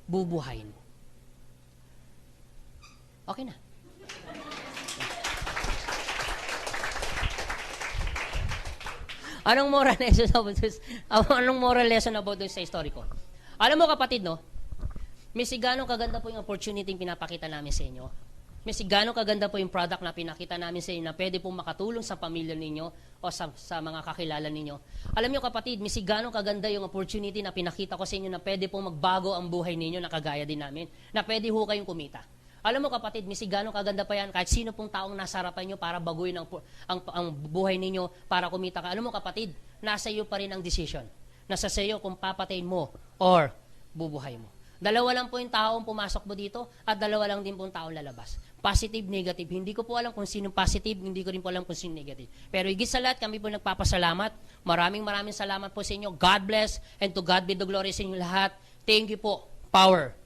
S2: bubuhayin mo. Okay na. Anong moral lesson about this sa story ko? Alam mo kapatid, no? Missy, gano'ng kaganda po yung opportunity yung pinapakita namin sa inyo. Missy, gano'ng kaganda po yung product na pinakita namin sa inyo na pwede pong makatulong sa pamilya ninyo o sa mga kakilala ninyo. Alam niyo kapatid, Missy, gano'ng kaganda yung opportunity na pinakita ko sa inyo na pwede pong magbago ang buhay ninyo na kagaya din namin. Na pwede ho kayong kumita. Alam mo kapatid, Missy, gano'ng kaganda pa yan kahit sino pong taong nasa harapan nyo para baguhin ang buhay ninyo para kumita ka. Alam mo kapatid, nasa iyo pa rin ang decision. Nasa sa iyo kung papatayin mo or bubuhay mo. Dalawa lang po yung taong pumasok mo dito at dalawa lang din po yung taong lalabas. Positive, negative. Hindi ko po alam kung sino positive, hindi ko rin po alam kung sino negative. Pero higit sa lahat, kami po nagpapasalamat. Maraming salamat po sa inyo. God bless and to God be the glory sa inyo lahat. Thank you po. Power.